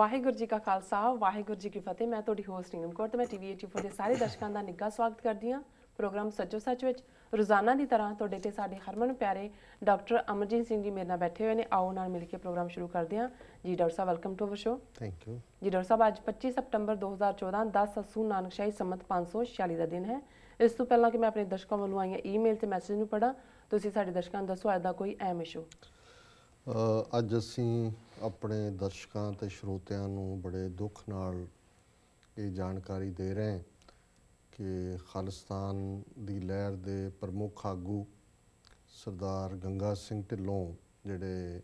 ਵਾਹਿਗੁਰੂ ਜੀ ਕਾ ਖਾਲਸਾ ਵਾਹਿਗੁਰੂ ਜੀ ਕੀ ਫਤਿਹ। ਮੈਂ ਤੁਹਾਡੀ ਹੋਸਟ ਨੀਲਮ ਕੌਰ ਤੇ ਮੈਂ ਟੀਵੀ 84 ਦੇ ਸਾਰੇ ਦਰਸ਼ਕਾਂ ਦਾ ਨਿੱਘਾ ਸਵਾਗਤ ਕਰਦੀ ਹਾਂ ਪ੍ਰੋਗਰਾਮ ਸੱਚੋ ਸੱਚ ਵਿੱਚ। ਰੋਜ਼ਾਨਾ ਦੀ ਤਰ੍ਹਾਂ ਤੁਹਾਡੇ ਤੇ ਸਾਡੇ ਹਰਮਨ ਪਿਆਰੇ ਡਾਕਟਰ ਅਮਰਜੀਤ ਸਿੰਘ ਜੀ ਮੇਰੇ ਨਾਲ ਬੈਠੇ ਹੋਏ ਨੇ। ਆਓ ਨਾਲ ਮਿਲ ਕੇ ਪ੍ਰੋਗਰਾਮ ਸ਼ੁਰੂ ਕਰਦੇ ਹਾਂ ਜੀ। ਡਾਕਟਰ ਸਾਹਿਬ welcome to our show. Thank you ਜੀ ਡਾਕਟਰ ਸਾਹਿਬ, ਅੱਜ 25 ਸਤੰਬਰ 2014 10 ਅੱਸੂ ਨਾਨਕਸ਼ਾਹੀ ਸੰਮਤ 546 ਦਾ ਦਿਨ ਹੈ। ਇਸ ਤੋਂ ਪਹਿਲਾਂ ਕਿ ਮੈਂ ਆਪਣੇ ਦਰਸ਼ਕਾਂ ਵੱਲੋਂ ਆਈਆਂ ਈਮੇਲ ਤੇ ਮੈਸੇਜ ਨੂੰ ਪੜ੍ਹਾਂ, ਤੁਸੀਂ ਸਾਡੇ ਦਰਸ਼ਕਾਂ ਨੂੰ ਦੱਸੋ ਅੱਜ ਦਾ ਕੋਈ ਅਹਿਮ ਇਸ਼ੂ। ਅੱਜ ਅਸੀਂ ਆਪਣੇ ਦਰਸ਼ਕਾਂ ਤੇ ਸਰੋਤਿਆਂ ਨੂੰ ਬੜੇ ਦੁੱਖ ਨਾਲ ਇਹ ਜਾਣਕਾਰੀ ਦੇ ਰਹੇ ਹਾਂ ਕਿ ਖਾਲਿਸਤਾਨ ਦੀ ਲਹਿਰ ਦੇ ਪ੍ਰਮੁੱਖ ਆਗੂ ਸਰਦਾਰ ਗੰਗਾ ਸਿੰਘ ਢਿੱਲੋਂ, ਜਿਹੜੇ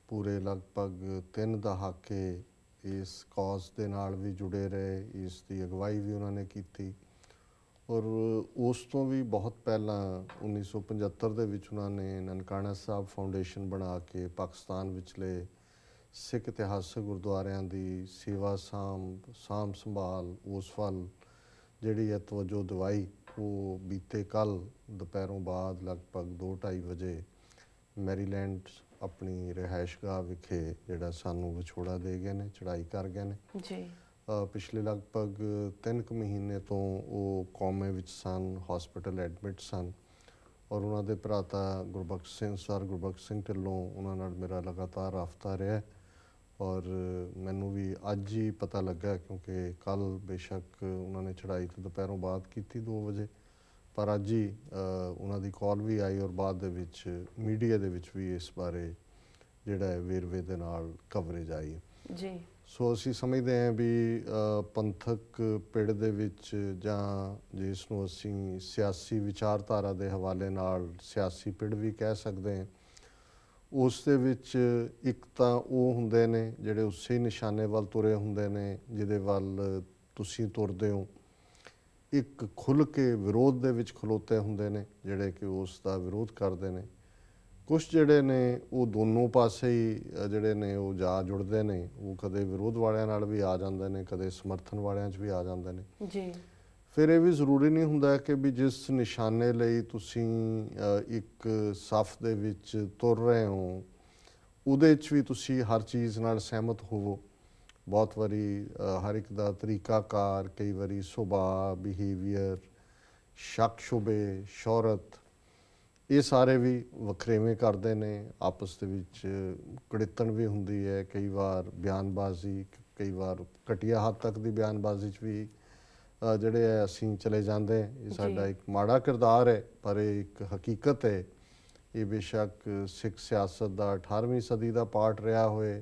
ਪੂਰੇ ਲਗਭਗ 3 ਦਹਾਕੇ ਇਸ ਕੌਜ਼ ਦੇ ਨਾਲ ਵੀ ਜੁੜੇ ਰਹੇ, ਇਸ ਦੀ ਅਗਵਾਈ ਵੀ ਉਹਨਾਂ ਨੇ ਕੀਤੀ ਔਰ ਉਸ ਤੋਂ ਵੀ ਬਹੁਤ ਪਹਿਲਾਂ 1975 ਦੇ ਵਿੱਚ ਉਹਨਾਂ ਨੇ ਨਨਕਾਣਾ ਸਾਹਿਬ ਫਾਊਂਡੇਸ਼ਨ ਬਣਾ ਕੇ ਪਾਕਿਸਤਾਨ ਵਿਚਲੇ ਸਿੱਖ ਇਤਿਹਾਸਕ ਗੁਰਦੁਆਰਿਆਂ ਦੀ ਸੇਵਾ ਸਾਂਭ ਸੰਭਾਲ ਉਸ ਵੱਲ ਜਿਹੜੀ ਹੈ ਤਵੱਜੋ ਦਿਵਾਈ। ਉਹ ਬੀਤੇ ਕੱਲ੍ਹ ਦੁਪਹਿਰੋਂ ਬਾਅਦ ਲਗਭਗ 2-2:30 ਵਜੇ ਮੈਰੀਲੈਂਡ ਆਪਣੀ ਰਿਹਾਇਸ਼ਗਾਹ ਵਿਖੇ ਜਿਹੜਾ ਸਾਨੂੰ ਵਿਛੋੜਾ ਦੇ ਗਏ ਨੇ, ਚੜ੍ਹਾਈ ਕਰ ਗਏ ਨੇ ਜੀ। ਪਿਛਲੇ ਲਗਭਗ 3 ਕੁ ਮਹੀਨੇ ਤੋਂ ਉਹ ਕੌਮੇ ਵਿੱਚ ਸਨ, ਹਸਪੀਟਲ ਐਡਮਿਟ ਸਨ ਔਰ ਉਹਨਾਂ ਦੇ ਭਰਾਤਾ ਗੁਰਬਖਸ਼ ਸਿੰਘ ਸਰ ਗੁਰਬਖਸ਼ ਸਿੰਘ ਢਿੱਲੋਂ, ਉਹਨਾਂ ਨਾਲ ਮੇਰਾ ਲਗਾਤਾਰ ਰਾਬਤਾ ਰਿਹਾ ਔਰ ਮੈਨੂੰ ਵੀ ਅੱਜ ਹੀ ਪਤਾ ਲੱਗਾ ਕਿਉਂਕਿ ਕੱਲ੍ਹ ਬੇਸ਼ੱਕ ਉਹਨਾਂ ਨੇ ਚੜ੍ਹਾਈ ਤੋਂ ਦੁਪਹਿਰੋਂ ਬਾਅਦ ਕੀਤੀ 2 ਵਜੇ, ਪਰ ਅੱਜ ਹੀ ਉਹਨਾਂ ਦੀ ਕਾਲ ਵੀ ਆਈ ਔਰ ਬਾਅਦ ਦੇ ਵਿੱਚ ਮੀਡੀਆ ਦੇ ਵਿੱਚ ਵੀ ਇਸ ਬਾਰੇ ਜਿਹੜਾ ਹੈ ਵੇਰਵੇ ਦੇ ਨਾਲ ਕਵਰੇਜ ਆਈ ਜੀ। ਸੋ ਅਸੀਂ ਸਮਝਦੇ ਹਾਂ ਵੀ ਪੰਥਕ ਪਿੜ ਦੇ ਵਿੱਚ ਜਾਂ ਜਿਸ ਨੂੰ ਅਸੀਂ ਸਿਆਸੀ ਵਿਚਾਰਧਾਰਾ ਦੇ ਹਵਾਲੇ ਨਾਲ ਸਿਆਸੀ ਪਿੜ ਵੀ ਕਹਿ ਸਕਦੇ ਹਾਂ, ਉਸ ਦੇ ਵਿੱਚ ਇੱਕ ਤਾਂ ਉਹ ਹੁੰਦੇ ਨੇ ਜਿਹੜੇ ਉਸੇ ਨਿਸ਼ਾਨੇ ਵੱਲ ਤੁਰੇ ਹੁੰਦੇ ਨੇ ਜਿਹਦੇ ਵੱਲ ਤੁਸੀਂ ਤੁਰਦੇ ਹੋ। ਇੱਕ ਖੁੱਲ੍ਹ ਕੇ ਵਿਰੋਧ ਦੇ ਵਿੱਚ ਖਲੋਤੇ ਹੁੰਦੇ ਨੇ ਜਿਹੜੇ ਕਿ ਉਸ ਦਾ ਵਿਰੋਧ ਕਰਦੇ ਨੇ। ਕੁਛ ਜਿਹੜੇ ਨੇ ਉਹ ਦੋਨੋਂ ਪਾਸੇ ਹੀ ਜਿਹੜੇ ਨੇ ਉਹ ਜਾ ਜੁੜਦੇ ਨੇ, ਉਹ ਕਦੇ ਵਿਰੋਧ ਵਾਲਿਆਂ ਨਾਲ ਵੀ ਆ ਜਾਂਦੇ ਨੇ, ਕਦੇ ਸਮਰਥਨ ਵਾਲਿਆਂ 'ਚ ਵੀ ਆ ਜਾਂਦੇ ਨੇ ਜੀ। ਫਿਰ ਇਹ ਵੀ ਜ਼ਰੂਰੀ ਨਹੀਂ ਹੁੰਦਾ ਕਿ ਵੀ ਜਿਸ ਨਿਸ਼ਾਨੇ ਲਈ ਤੁਸੀਂ ਇੱਕ ਸਫ਼ ਦੇ ਵਿੱਚ ਤੁਰ ਰਹੇ ਹੋ ਉਹਦੇ 'ਚ ਵੀ ਤੁਸੀਂ ਹਰ ਚੀਜ਼ ਨਾਲ ਸਹਿਮਤ ਹੋਵੋ। ਬਹੁਤ ਵਾਰੀ ਹਰ ਇੱਕ ਦਾ ਤਰੀਕਾਕਾਰ, ਕਈ ਵਾਰੀ ਸੁਭਾਅ, ਬਿਹੇਵੀਅਰ, ਸ਼ੱਕ ਸ਼ੁਬੇ, ਸ਼ੌਹਰਤ, ਇਹ ਸਾਰੇ ਵੀ ਵੱਖਰੇਵੇਂ ਕਰਦੇ ਨੇ। ਆਪਸ ਦੇ ਵਿੱਚ ਕੁੜਿੱਤਣ ਵੀ ਹੁੰਦੀ ਹੈ, ਕਈ ਵਾਰ ਬਿਆਨਬਾਜ਼ੀ, ਕਈ ਵਾਰ ਘਟੀਆ ਹੱਦ ਤੱਕ ਦੀ ਬਿਆਨਬਾਜ਼ੀ 'ਚ ਵੀ ਜਿਹੜੇ ਹੈ ਅਸੀਂ ਚਲੇ ਜਾਂਦੇ। ਇਹ ਸਾਡਾ ਇੱਕ ਮਾੜਾ ਕਿਰਦਾਰ ਹੈ ਪਰ ਇਹ ਇੱਕ ਹਕੀਕਤ ਹੈ। ਇਹ ਬੇਸ਼ੱਕ ਸਿੱਖ ਸਿਆਸਤ ਦਾ 18ਵੀਂ ਸਦੀ ਦਾ ਪਾਰਟ ਰਿਹਾ ਹੋਏ,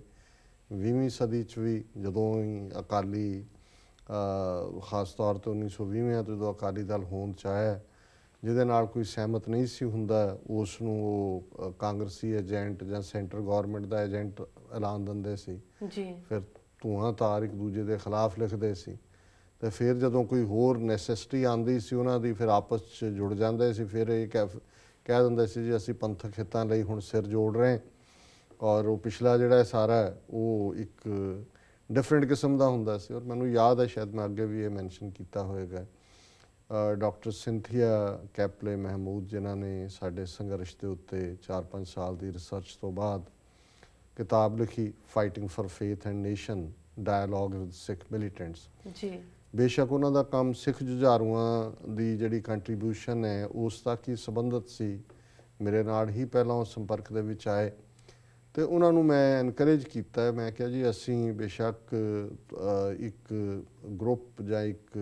20ਵੀਂ ਸਦੀ 'ਚ ਵੀ ਜਦੋਂ ਹੀ ਅਕਾਲੀ ਖਾਸ ਤੌਰ 'ਤੇ 1920 ਤੋਂ ਜਦੋਂ ਅਕਾਲੀ ਦਲ ਹੋਂਦ 'ਚ ਆਇਆ, ਜਿਹਦੇ ਨਾਲ ਕੋਈ ਸਹਿਮਤ ਨਹੀਂ ਸੀ ਹੁੰਦਾ ਉਸ ਨੂੰ ਉਹ ਕਾਂਗਰਸੀ ਏਜੰਟ ਜਾਂ ਸੈਂਟਰ ਗੌਰਮੈਂਟ ਦਾ ਏਜੰਟ ਐਲਾਨ ਦਿੰਦੇ ਸੀ ਜੀ। ਫਿਰ ਧੂਆਂ ਤਾਰ ਇੱਕ ਦੂਜੇ ਦੇ ਖਿਲਾਫ ਲਿਖਦੇ ਸੀ ਅਤੇ ਫਿਰ ਜਦੋਂ ਕੋਈ ਹੋਰ ਨੈਸੈਸਿਟੀ ਆਉਂਦੀ ਸੀ ਉਹਨਾਂ ਦੀ, ਫਿਰ ਆਪਸ 'ਚ ਜੁੜ ਜਾਂਦੇ ਸੀ। ਫਿਰ ਇਹ ਕਹਿ ਦਿੰਦੇ ਸੀ ਜੀ ਅਸੀਂ ਪੰਥਕ ਹਿੱਤਾਂ ਲਈ ਹੁਣ ਸਿਰ ਜੋੜ ਰਹੇ ਔਰ ਉਹ ਪਿਛਲਾ ਜਿਹੜਾ ਸਾਰਾ ਉਹ ਇੱਕ ਡਿਫਰੈਂਟ ਕਿਸਮ ਦਾ ਹੁੰਦਾ ਸੀ। ਔਰ ਮੈਨੂੰ ਯਾਦ ਹੈ, ਸ਼ਾਇਦ ਮੈਂ ਅੱਗੇ ਵੀ ਇਹ ਮੈਂਸ਼ਨ ਕੀਤਾ ਹੋਏਗਾ, ਡਾਕਟਰ ਸਿੰਥੀਆ ਕੈਪਲੇ ਮਹਿਮੂਦ ਜਿਨ੍ਹਾਂ ਨੇ ਸਾਡੇ ਸੰਘਰਸ਼ ਦੇ ਉੱਤੇ 4-5 ਸਾਲ ਦੀ ਰਿਸਰਚ ਤੋਂ ਬਾਅਦ ਕਿਤਾਬ ਲਿਖੀ fighting for faith and nation, dialogue with Sikh militants. ਜੀ। ਬੇਸ਼ੱਕ ਉਹਨਾਂ ਦਾ ਕੰਮ ਸਿੱਖ ਜੁਝਾਰੂਆਂ ਦੀ ਜਿਹੜੀ ਕੰਟਰੀਬਿਊਸ਼ਨ ਹੈ ਉਸ ਤੱਕ ਹੀ ਸੰਬੰਧਿਤ ਸੀ। ਮੇਰੇ ਨਾਲ ਹੀ ਪਹਿਲਾਂ ਉਹ ਸੰਪਰਕ ਦੇ ਵਿੱਚ ਆਏ ਅਤੇ ਉਹਨਾਂ ਨੂੰ ਮੈਂ ਐਨਕਰੇਜ ਕੀਤਾ। ਮੈਂ ਕਿਹਾ ਜੀ ਅਸੀਂ ਬੇਸ਼ੱਕ ਇੱਕ ਗਰੁੱਪ ਜਾਂ ਇੱਕ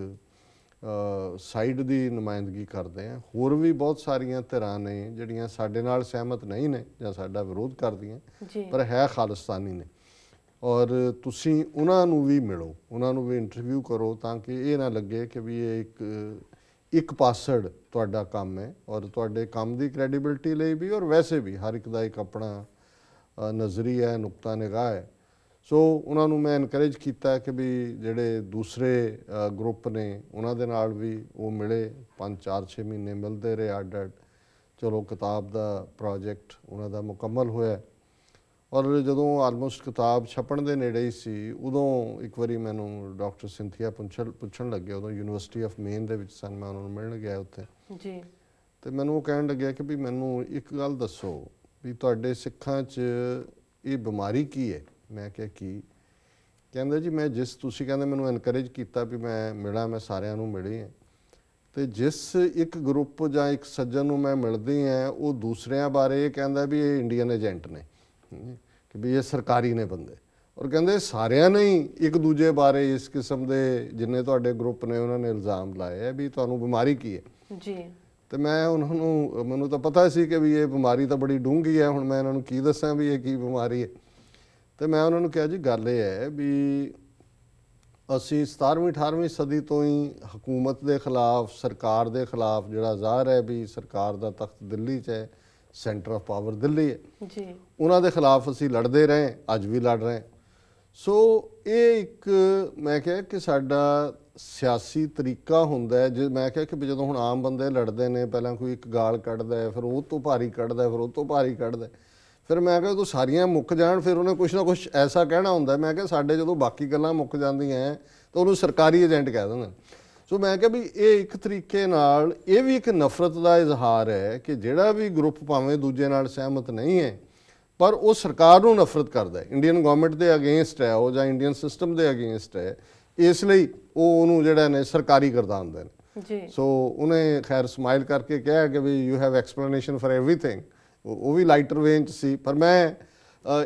ਸਾਈਡ ਦੀ ਨੁਮਾਇੰਦਗੀ ਕਰਦੇ ਹਾਂ, ਹੋਰ ਵੀ ਬਹੁਤ ਸਾਰੀਆਂ ਧਿਰਾਂ ਨੇ ਜਿਹੜੀਆਂ ਸਾਡੇ ਨਾਲ ਸਹਿਮਤ ਨਹੀਂ ਨੇ ਜਾਂ ਸਾਡਾ ਵਿਰੋਧ ਕਰਦੀਆਂ ਪਰ ਹੈ ਖਾਲਿਸਤਾਨੀ ਨੇ ਔਰ ਤੁਸੀਂ ਉਹਨਾਂ ਨੂੰ ਵੀ ਮਿਲੋ, ਉਹਨਾਂ ਨੂੰ ਵੀ ਇੰਟਰਵਿਊ ਕਰੋ ਤਾਂ ਕਿ ਇਹ ਨਾ ਲੱਗੇ ਕਿ ਵੀ ਇਹ ਇੱਕ ਪਾਸੜ ਤੁਹਾਡਾ ਕੰਮ ਹੈ। ਔਰ ਤੁਹਾਡੇ ਕੰਮ ਦੀ ਕ੍ਰੈਡੀਬਿਲਿਟੀ ਲਈ ਵੀ ਔਰ ਵੈਸੇ ਵੀ ਹਰ ਇੱਕ ਦਾ ਇੱਕ ਆਪਣਾ ਨਜ਼ਰੀਆ ਹੈ, ਨੁਕਤਾ ਨਿਗਾਹ ਹੈ। ਸੋ ਉਹਨਾਂ ਨੂੰ ਮੈਂ ਇਨਕਰੇਜ ਕੀਤਾ ਕਿ ਵੀ ਜਿਹੜੇ ਦੂਸਰੇ ਗਰੁੱਪ ਨੇ ਉਹਨਾਂ ਦੇ ਨਾਲ ਵੀ ਉਹ ਮਿਲੇ। 5-4-6 ਮਹੀਨੇ ਮਿਲਦੇ ਰਹੇ ਅੱਡ ਅੱਡ। ਚਲੋ ਕਿਤਾਬ ਦਾ ਪ੍ਰੋਜੈਕਟ ਉਹਨਾਂ ਦਾ ਮੁਕੰਮਲ ਹੋਇਆ ਔਰ ਜਦੋਂ ਆਲਮੋਸਟ ਕਿਤਾਬ ਛਪਣ ਦੇ ਨੇੜੇ ਹੀ ਸੀ ਉਦੋਂ ਇੱਕ ਵਾਰੀ ਮੈਨੂੰ ਡਾਕਟਰ ਸਿੰਥੀਆ ਪੁੱਛਣ ਲੱਗੇ, ਉਦੋਂ ਯੂਨੀਵਰਸਿਟੀ ਆਫ ਮੇਨ ਦੇ ਵਿੱਚ ਸਨ, ਮੈਂ ਉਹਨਾਂ ਨੂੰ ਮਿਲਣ ਗਿਆ ਉੱਥੇ ਜੀ। ਅਤੇ ਮੈਨੂੰ ਉਹ ਕਹਿਣ ਲੱਗਿਆ ਕਿ ਵੀ ਮੈਨੂੰ ਇੱਕ ਗੱਲ ਦੱਸੋ ਵੀ ਤੁਹਾਡੇ ਸਿੱਖਾਂ 'ਚ ਇਹ ਬਿਮਾਰੀ ਕੀ ਹੈ। ਮੈਂ ਕਿਹਾ ਕਹਿੰਦੇ ਜੀ ਮੈਂ ਜਿਸ ਤੁਸੀਂ ਕਹਿੰਦੇ ਮੈਨੂੰ ਐਨਕਰੇਜ ਕੀਤਾ ਵੀ ਮੈਂ ਮਿਲਾਂ, ਮੈਂ ਸਾਰਿਆਂ ਨੂੰ ਮਿਲੀ ਹਾਂ, ਤੇ ਜਿਸ ਇੱਕ ਗਰੁੱਪ ਜਾਂ ਇੱਕ ਸੱਜਣ ਨੂੰ ਮੈਂ ਮਿਲਦੀ ਹਾਂ ਉਹ ਦੂਸਰਿਆਂ ਬਾਰੇ ਇਹ ਕਹਿੰਦਾ ਵੀ ਇਹ ਇੰਡੀਅਨ ਏਜੰਟ ਨੇ, ਕਿ ਵੀ ਇਹ ਸਰਕਾਰੀ ਨੇ ਬੰਦੇ, ਔਰ ਕਹਿੰਦੇ ਸਾਰਿਆਂ ਨੇ ਹੀ ਇੱਕ ਦੂਜੇ ਬਾਰੇ ਇਸ ਕਿਸਮ ਦੇ ਜਿੰਨੇ ਤੁਹਾਡੇ ਗਰੁੱਪ ਨੇ ਉਹਨਾਂ ਨੇ ਇਲਜ਼ਾਮ ਲਾਏ ਹੈ ਵੀ ਤੁਹਾਨੂੰ ਬਿਮਾਰੀ ਕੀ ਹੈ ਜੀ। ਤੇ ਮੈਂ ਉਹਨਾਂ ਨੂੰ, ਮੈਨੂੰ ਤਾਂ ਪਤਾ ਸੀ ਕਿ ਵੀ ਇਹ ਬਿਮਾਰੀ ਤਾਂ ਬੜੀ ਡੂੰਘੀ ਹੈ, ਹੁਣ ਮੈਂ ਇਹਨਾਂ ਨੂੰ ਕੀ ਦੱਸਾਂ ਵੀ ਇਹ ਕੀ ਬਿਮਾਰੀ ਹੈ। ਤੇ ਮੈਂ ਉਹਨਾਂ ਨੂੰ ਕਿਹਾ ਜੀ ਗੱਲ ਇਹ ਹੈ ਵੀ ਅਸੀਂ 17ਵੀਂ 18ਵੀਂ ਸਦੀ ਤੋਂ ਹੀ ਹਕੂਮਤ ਦੇ ਖਿਲਾਫ, ਸਰਕਾਰ ਦੇ ਖਿਲਾਫ, ਜਿਹੜਾ ਜ਼ਾਹਰ ਹੈ ਵੀ ਸਰਕਾਰ ਦਾ ਤਖਤ ਦਿੱਲੀ 'ਚ ਹੈ, ਸੈਂਟਰ ਆਫ ਪਾਵਰ ਦਿੱਲੀ ਹੈ ਜੀ, ਉਹਨਾਂ ਦੇ ਖਿਲਾਫ ਅਸੀਂ ਲੜਦੇ ਰਹੇ, ਅੱਜ ਵੀ ਲੜ ਰਹੇ। ਸੋ ਇਹ ਇੱਕ ਮੈਂ ਕਿਹਾ ਕਿ ਸਾਡਾ ਸਿਆਸੀ ਤਰੀਕਾ ਹੁੰਦਾ ਹੈ। ਜੇ ਮੈਂ ਕਿਹਾ ਕਿ ਜਦੋਂ ਹੁਣ ਆਮ ਬੰਦੇ ਲੜਦੇ ਨੇ, ਪਹਿਲਾਂ ਕੋਈ ਇੱਕ ਗਾਲ ਕੱਢਦਾ ਹੈ, ਫਿਰ ਉਹ ਤੋਂ ਭਾਰੀ ਕੱਢਦਾ, ਫਿਰ ਉਹ ਤੋਂ ਭਾਰੀ ਕੱਢਦਾ, ਫਿਰ ਮੈਂ ਕਿਹਾ ਜਦੋਂ ਸਾਰੀਆਂ ਮੁੱਕ ਜਾਣ ਫਿਰ ਉਹਨੇ ਕੁਛ ਨਾ ਕੁਛ ਐਸਾ ਕਹਿਣਾ ਹੁੰਦਾ। ਮੈਂ ਕਿਹਾ ਸਾਡੇ ਜਦੋਂ ਬਾਕੀ ਗੱਲਾਂ ਮੁੱਕ ਜਾਂਦੀਆਂ ਤਾਂ ਉਹਨੂੰ ਸਰਕਾਰੀ ਏਜੰਟ ਕਹਿ ਦਿੰਦੇ। ਸੋ ਮੈਂ ਕਿਹਾ ਵੀ ਇਹ ਇੱਕ ਤਰੀਕੇ ਨਾਲ ਇਹ ਵੀ ਇੱਕ ਨਫ਼ਰਤ ਦਾ ਇਜ਼ਹਾਰ ਹੈ ਕਿ ਜਿਹੜਾ ਵੀ ਗਰੁੱਪ ਭਾਵੇਂ ਦੂਜੇ ਨਾਲ ਸਹਿਮਤ ਨਹੀਂ ਹੈ ਪਰ ਉਹ ਸਰਕਾਰ ਨੂੰ ਨਫ਼ਰਤ ਕਰਦਾ ਹੈ, ਇੰਡੀਅਨ ਗਵਰਨਮੈਂਟ ਦੇ ਅਗੇਂਸਟ ਹੈ ਉਹ, ਜਾਂ ਇੰਡੀਅਨ ਸਿਸਟਮ ਦੇ ਅਗੇਂਸਟ ਹੈ, ਇਸ ਲਈ ਉਹ ਉਹਨੂੰ ਜਿਹੜਾ ਨੇ ਸਰਕਾਰੀ ਗਰਦਾਨ ਦਿੰਦੇ ਨੇ ਜੀ। ਸੋ ਉਹਨੇ ਖੈਰ ਸਮਾਈਲ ਕਰਕੇ ਕਿਹਾ ਕਿ ਵੀ you have explanation for everything. ਉਹ ਵੀ ਲਾਈਟਰ ਵੇਨ 'ਚ ਸੀ, ਪਰ ਮੈਂ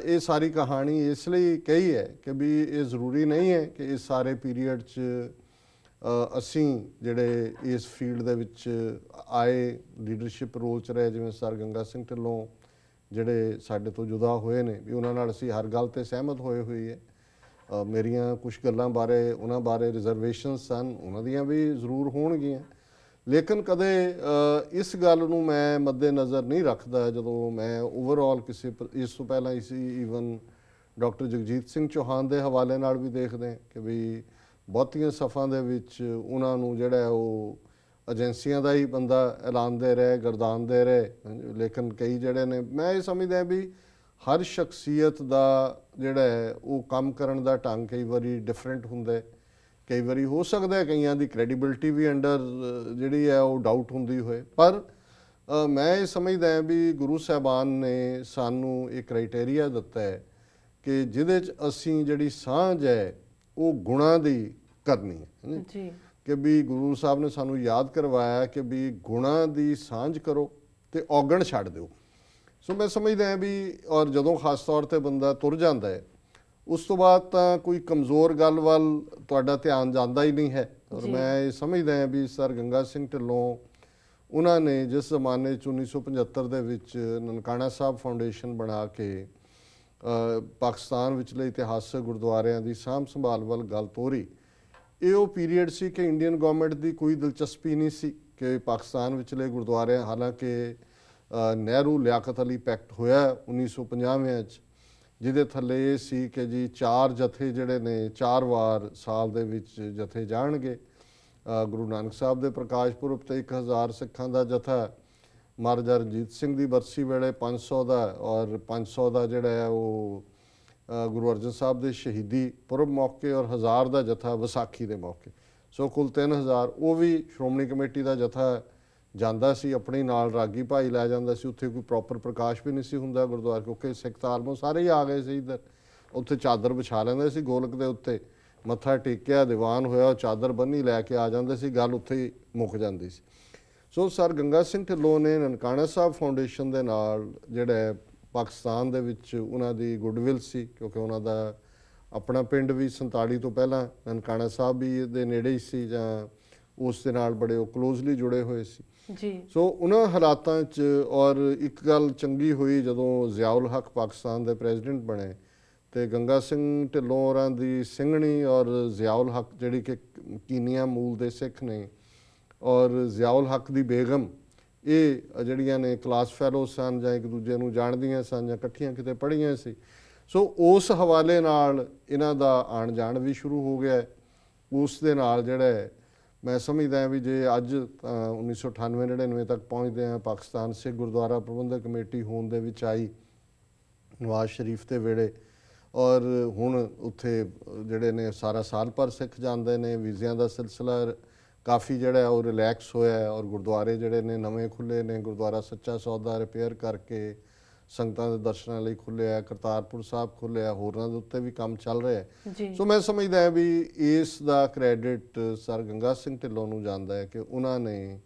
ਇਹ ਸਾਰੀ ਕਹਾਣੀ ਇਸ ਲਈ ਕਹੀ ਹੈ ਕਿ ਵੀ ਇਹ ਜ਼ਰੂਰੀ ਨਹੀਂ ਹੈ ਕਿ ਇਸ ਸਾਰੇ ਪੀਰੀਅਡ 'ਚ ਅਸੀਂ ਜਿਹੜੇ ਇਸ ਫੀਲਡ ਦੇ ਵਿੱਚ ਆਏ ਲੀਡਰਸ਼ਿਪ ਰੋਲ 'ਚ ਰਹੇ, ਜਿਵੇਂ ਸਰ ਗੰਗਾ ਸਿੰਘ ਢਿੱਲੋਂ ਜਿਹੜੇ ਸਾਡੇ ਤੋਂ ਜੁਦਾ ਹੋਏ ਨੇ, ਵੀ ਉਹਨਾਂ ਨਾਲ ਅਸੀਂ ਹਰ ਗੱਲ 'ਤੇ ਸਹਿਮਤ ਹੋਏ ਹੋਈ ਹੈ। ਮੇਰੀਆਂ ਕੁਛ ਗੱਲਾਂ ਬਾਰੇ ਉਹਨਾਂ ਬਾਰੇ ਰਿਜ਼ਰਵੇਸ਼ਨ ਸਨ, ਉਹਨਾਂ ਦੀਆਂ ਵੀ ਜ਼ਰੂਰ ਹੋਣਗੀਆਂ, ਲੇਕਿਨ ਕਦੇ ਇਸ ਗੱਲ ਨੂੰ ਮੈਂ ਮੱਦੇ ਨਜ਼ਰ ਨਹੀਂ ਰੱਖਦਾ ਜਦੋਂ ਮੈਂ ਓਵਰਆਲ ਕਿਸੇ ਇਸ ਤੋਂ ਪਹਿਲਾਂ ਇਸੀ ਈਵਨ ਡਾਕਟਰ ਜਗਜੀਤ ਸਿੰਘ ਚੌਹਾਨ ਦੇ ਹਵਾਲੇ ਨਾਲ ਵੀ ਦੇਖਦੇ ਕਿ ਵੀ ਬਹੁਤੀਆਂ ਸਫਾਂ ਦੇ ਵਿੱਚ ਉਹਨਾਂ ਨੂੰ ਜਿਹੜਾ ਉਹ ਏਜੰਸੀਆਂ ਦਾ ਹੀ ਬੰਦਾ ਐਲਾਨਦੇ ਰਹੇ, ਗਰਦਾਨਦੇ ਰਹੇ, ਲੇਕਿਨ ਕਈ ਜਿਹੜੇ ਨੇ ਮੈਂ ਇਹ ਸਮਝਦਾ ਵੀ ਹਰ ਸ਼ਖਸੀਅਤ ਦਾ ਜਿਹੜਾ ਹੈ ਉਹ ਕੰਮ ਕਰਨ ਦਾ ਢੰਗ ਕਈ ਵਾਰੀ ਡਿਫਰੈਂਟ ਹੁੰਦਾ, ਕਈ ਵਾਰੀ ਹੋ ਸਕਦਾ ਕਈਆਂ ਦੀ ਕ੍ਰੈਡੀਬਿਲਿਟੀ ਵੀ ਅੰਡਰ ਜਿਹੜੀ ਹੈ ਉਹ ਡਾਊਟ ਹੁੰਦੀ ਹੋਏ, ਪਰ ਮੈਂ ਇਹ ਸਮਝਦਾ ਵੀ ਗੁਰੂ ਸਾਹਿਬਾਨ ਨੇ ਸਾਨੂੰ ਇਹ ਕ੍ਰਾਈਟੇਰੀਆ ਦਿੱਤਾ ਹੈ ਕਿ ਜਿਹਦੇ 'ਚ ਅਸੀਂ ਜਿਹੜੀ ਸਾਂਝ ਹੈ ਉਹ ਗੁਣਾਂ ਦੀ ਕਰਨੀ ਹੈ ਜੀ, ਕਿ ਵੀ ਗੁਰੂ ਸਾਹਿਬ ਨੇ ਸਾਨੂੰ ਯਾਦ ਕਰਵਾਇਆ ਕਿ ਵੀ ਗੁਣਾਂ ਦੀ ਸਾਂਝ ਕਰੋ ਤੇ ਔਗਣ ਛੱਡ ਦਿਓ। ਸੋ ਮੈਂ ਸਮਝਦਾ ਵੀ ਔਰ ਜਦੋਂ ਖਾਸ ਤੌਰ 'ਤੇ ਬੰਦਾ ਤੁਰ ਜਾਂਦਾ ਹੈ ਉਸ ਤੋਂ ਬਾਅਦ ਤਾਂ ਕੋਈ ਕਮਜ਼ੋਰ ਗੱਲ ਵੱਲ ਤੁਹਾਡਾ ਧਿਆਨ ਜਾਂਦਾ ਹੀ ਨਹੀਂ ਹੈ। ਔਰ ਮੈਂ ਇਹ ਸਮਝਦਾ ਹਾਂ ਵੀ ਸਰ ਗੰਗਾ ਸਿੰਘ ਢਿੱਲੋਂ ਉਹਨਾਂ ਨੇ ਜਿਸ ਜ਼ਮਾਨੇ 'ਚ 1975 ਦੇ ਵਿੱਚ ਨਨਕਾਣਾ ਸਾਹਿਬ ਫਾਊਂਡੇਸ਼ਨ ਬਣਾ ਕੇ ਪਾਕਿਸਤਾਨ ਵਿਚਲੇ ਇਤਿਹਾਸਕ ਗੁਰਦੁਆਰਿਆਂ ਦੀ ਸਾਂਭ ਸੰਭਾਲ ਵੱਲ ਗੱਲ ਤੋਰੀ, ਇਹ ਉਹ ਪੀਰੀਅਡ ਸੀ ਕਿ ਇੰਡੀਅਨ ਗਵਰਨਮੈਂਟ ਦੀ ਕੋਈ ਦਿਲਚਸਪੀ ਨਹੀਂ ਸੀ ਕਿ ਪਾਕਿਸਤਾਨ ਵਿਚਲੇ ਗੁਰਦੁਆਰਿਆਂ, ਹਾਲਾਂਕਿ ਨਹਿਰੂ ਲਿਆਕਤ ਅਲੀ ਪੈਕਟ ਹੋਇਆ 1950 'ਚ, ਜਿਹਦੇ ਥੱਲੇ ਇਹ ਸੀ ਕਿ ਜੀ 4 ਜਥੇ ਜਿਹੜੇ ਨੇ 4 ਵਾਰ ਸਾਲ ਦੇ ਵਿੱਚ ਜਥੇ ਜਾਣਗੇ। ਗੁਰੂ ਨਾਨਕ ਸਾਹਿਬ ਦੇ ਪ੍ਰਕਾਸ਼ ਪੁਰਬ ਤੇ 1000 ਸਿੱਖਾਂ ਦਾ ਜਥਾ, ਮਹਾਰਾਜਾ ਰਣਜੀਤ ਸਿੰਘ ਦੀ ਬਰਸੀ ਵੇਲੇ 500 ਦਾ, ਔਰ 500 ਦਾ ਜਿਹੜਾ ਹੈ ਉਹ ਗੁਰੂ ਅਰਜਨ ਸਾਹਿਬ ਦੇ ਸ਼ਹੀਦੀ ਪੁਰਬ ਮੌਕੇ, ਔਰ 1000 ਦਾ ਜਥਾ ਵਿਸਾਖੀ ਦੇ ਮੌਕੇ। ਸੋ ਕੁੱਲ 3000। ਉਹ ਵੀ ਸ਼੍ਰੋਮਣੀ ਕਮੇਟੀ ਦਾ ਜਥਾ ਜਾਂਦਾ ਸੀ, ਆਪਣੇ ਨਾਲ ਰਾਗੀ ਭਾਈ ਲੈ ਜਾਂਦਾ ਸੀ। ਉੱਥੇ ਕੋਈ ਪ੍ਰੋਪਰ ਪ੍ਰਕਾਸ਼ ਵੀ ਨਹੀਂ ਸੀ ਹੁੰਦਾ ਗੁਰਦੁਆਰਾ, ਕਿਉਂਕਿ ਸਿੱਖ ਤਾਂ ਆਲਮੋਸਟ ਸਾਰੇ ਹੀ ਆ ਗਏ ਸੀ ਇੱਧਰ। ਉੱਥੇ ਚਾਦਰ ਵਿਛਾ ਲੈਂਦੇ ਸੀ ਗੋਲਕ ਦੇ ਉੱਤੇ, ਮੱਥਾ ਟੇਕਿਆ, ਦੀਵਾਨ ਹੋਇਆ, ਚਾਦਰ ਬੰਨੀ ਲੈ ਕੇ ਆ ਜਾਂਦੇ ਸੀ, ਗੱਲ ਉੱਥੇ ਹੀ ਮੁੱਕ ਜਾਂਦੀ ਸੀ। ਸੋ ਸਰ ਗੰਗਾ ਸਿੰਘ ਢਿੱਲੋਂ ਨੇ ਨਨਕਾਣਾ ਸਾਹਿਬ ਫਾਊਂਡੇਸ਼ਨ ਦੇ ਨਾਲ ਜਿਹੜਾ ਪਾਕਿਸਤਾਨ ਦੇ ਵਿੱਚ ਉਹਨਾਂ ਦੀ ਗੁੱਡਵਿਲ ਸੀ, ਕਿਉਂਕਿ ਉਹਨਾਂ ਦਾ ਆਪਣਾ ਪਿੰਡ ਵੀ 47 ਤੋਂ ਪਹਿਲਾਂ ਨਨਕਾਣਾ ਸਾਹਿਬ ਵੀ ਦੇ ਨੇੜੇ ਹੀ ਸੀ, ਜਾਂ ਉਸ ਦੇ ਨਾਲ ਬੜੇ ਉਹ ਕਲੋਜ਼ਲੀ ਜੁੜੇ ਹੋਏ ਸੀ ਜੀ। ਸੋ ਉਹਨਾਂ ਹਾਲਾਤਾਂ 'ਚ ਔਰ ਇੱਕ ਗੱਲ ਚੰਗੀ ਹੋਈ ਜਦੋਂ ਜ਼ਿਆਉਲ ਹਕ ਪਾਕਿਸਤਾਨ ਦੇ ਪ੍ਰੈਜ਼ੀਡੈਂਟ ਬਣੇ ਤੇ ਗੰਗਾ ਸਿੰਘ ਢਿੱਲੋਂ ਹੋਰਾਂ ਦੀ ਸਿੰਘਣੀ ਔਰ ਜ਼ਿਆਉਲ ਹਕ ਜਿਹੜੀ ਕਿ ਕੀਨੀਆ ਮੂਲ ਦੇ ਸਿੱਖ ਨੇ, ਔਰ ਜ਼ਿਆਉਲ ਹਕ ਦੀ ਬੇਗਮ, ਇਹ ਜਿਹੜੀਆਂ ਨੇ ਕਲਾਸ ਫੈਲੋ ਸਨ ਜਾਂ ਇੱਕ ਦੂਜੇ ਨੂੰ ਜਾਣਦੀਆਂ ਸਨ ਜਾਂ ਇਕੱਠੀਆਂ ਕਿਤੇ ਪੜ੍ਹੀਆਂ ਸੀ। ਸੋ ਉਸ ਹਵਾਲੇ ਨਾਲ ਇਹਨਾਂ ਦਾ ਆਉਣ ਜਾਣ ਵੀ ਸ਼ੁਰੂ ਹੋ ਗਿਆ। ਉਸ ਦੇ ਨਾਲ ਜਿਹੜਾ ਮੈਂ ਸਮਝਦਾ ਵੀ ਜੇ ਅੱਜ 1998-99 ਤੱਕ ਪਹੁੰਚਦੇ ਹਾਂ, ਪਾਕਿਸਤਾਨ ਸਿੱਖ ਗੁਰਦੁਆਰਾ ਪ੍ਰਬੰਧਕ ਕਮੇਟੀ ਹੋਣ ਦੇ ਵਿੱਚ ਆਈ ਨਵਾਜ਼ ਸ਼ਰੀਫ ਦੇ ਵੇਲੇ, ਔਰ ਹੁਣ ਉੱਥੇ ਜਿਹੜੇ ਨੇ ਸਾਰਾ ਸਾਲ ਭਰ ਸਿੱਖ ਜਾਂਦੇ ਨੇ, ਵੀਜ਼ਿਆਂ ਦਾ ਸਿਲਸਿਲਾ ਕਾਫੀ ਜਿਹੜਾ ਉਹ ਰਿਲੈਕਸ ਹੋਇਆ, ਔਰ ਗੁਰਦੁਆਰੇ ਜਿਹੜੇ ਨੇ ਨਵੇਂ ਖੁੱਲ੍ਹੇ ਨੇ, ਗੁਰਦੁਆਰਾ ਸੱਚਾ ਸੌਦਾ ਰਿਪੇਅਰ ਕਰਕੇ ਸੰਗਤਾਂ ਦੇ ਦਰਸ਼ਨਾਂ ਲਈ ਖੁੱਲ੍ਹਿਆ, ਕਰਤਾਰਪੁਰ ਸਾਹਿਬ ਖੁੱਲ੍ਹਿਆ, ਹੋਰਨਾਂ ਦੇ ਉੱਤੇ ਵੀ ਕੰਮ ਚੱਲ ਰਿਹਾ ਹੈ। ਜੀ ਸੋ ਮੈਂ ਸਮਝਦਾ ਹਾਂ ਵੀ ਇਸ ਦਾ ਕ੍ਰੈਡਿਟ ਸਰ ਗੰਗਾ ਸਿੰਘ ਢਿੱਲੋਂ ਨੂੰ ਜਾਂਦਾ ਹੈ ਕਿ ਉਹਨਾਂ ਨੇ,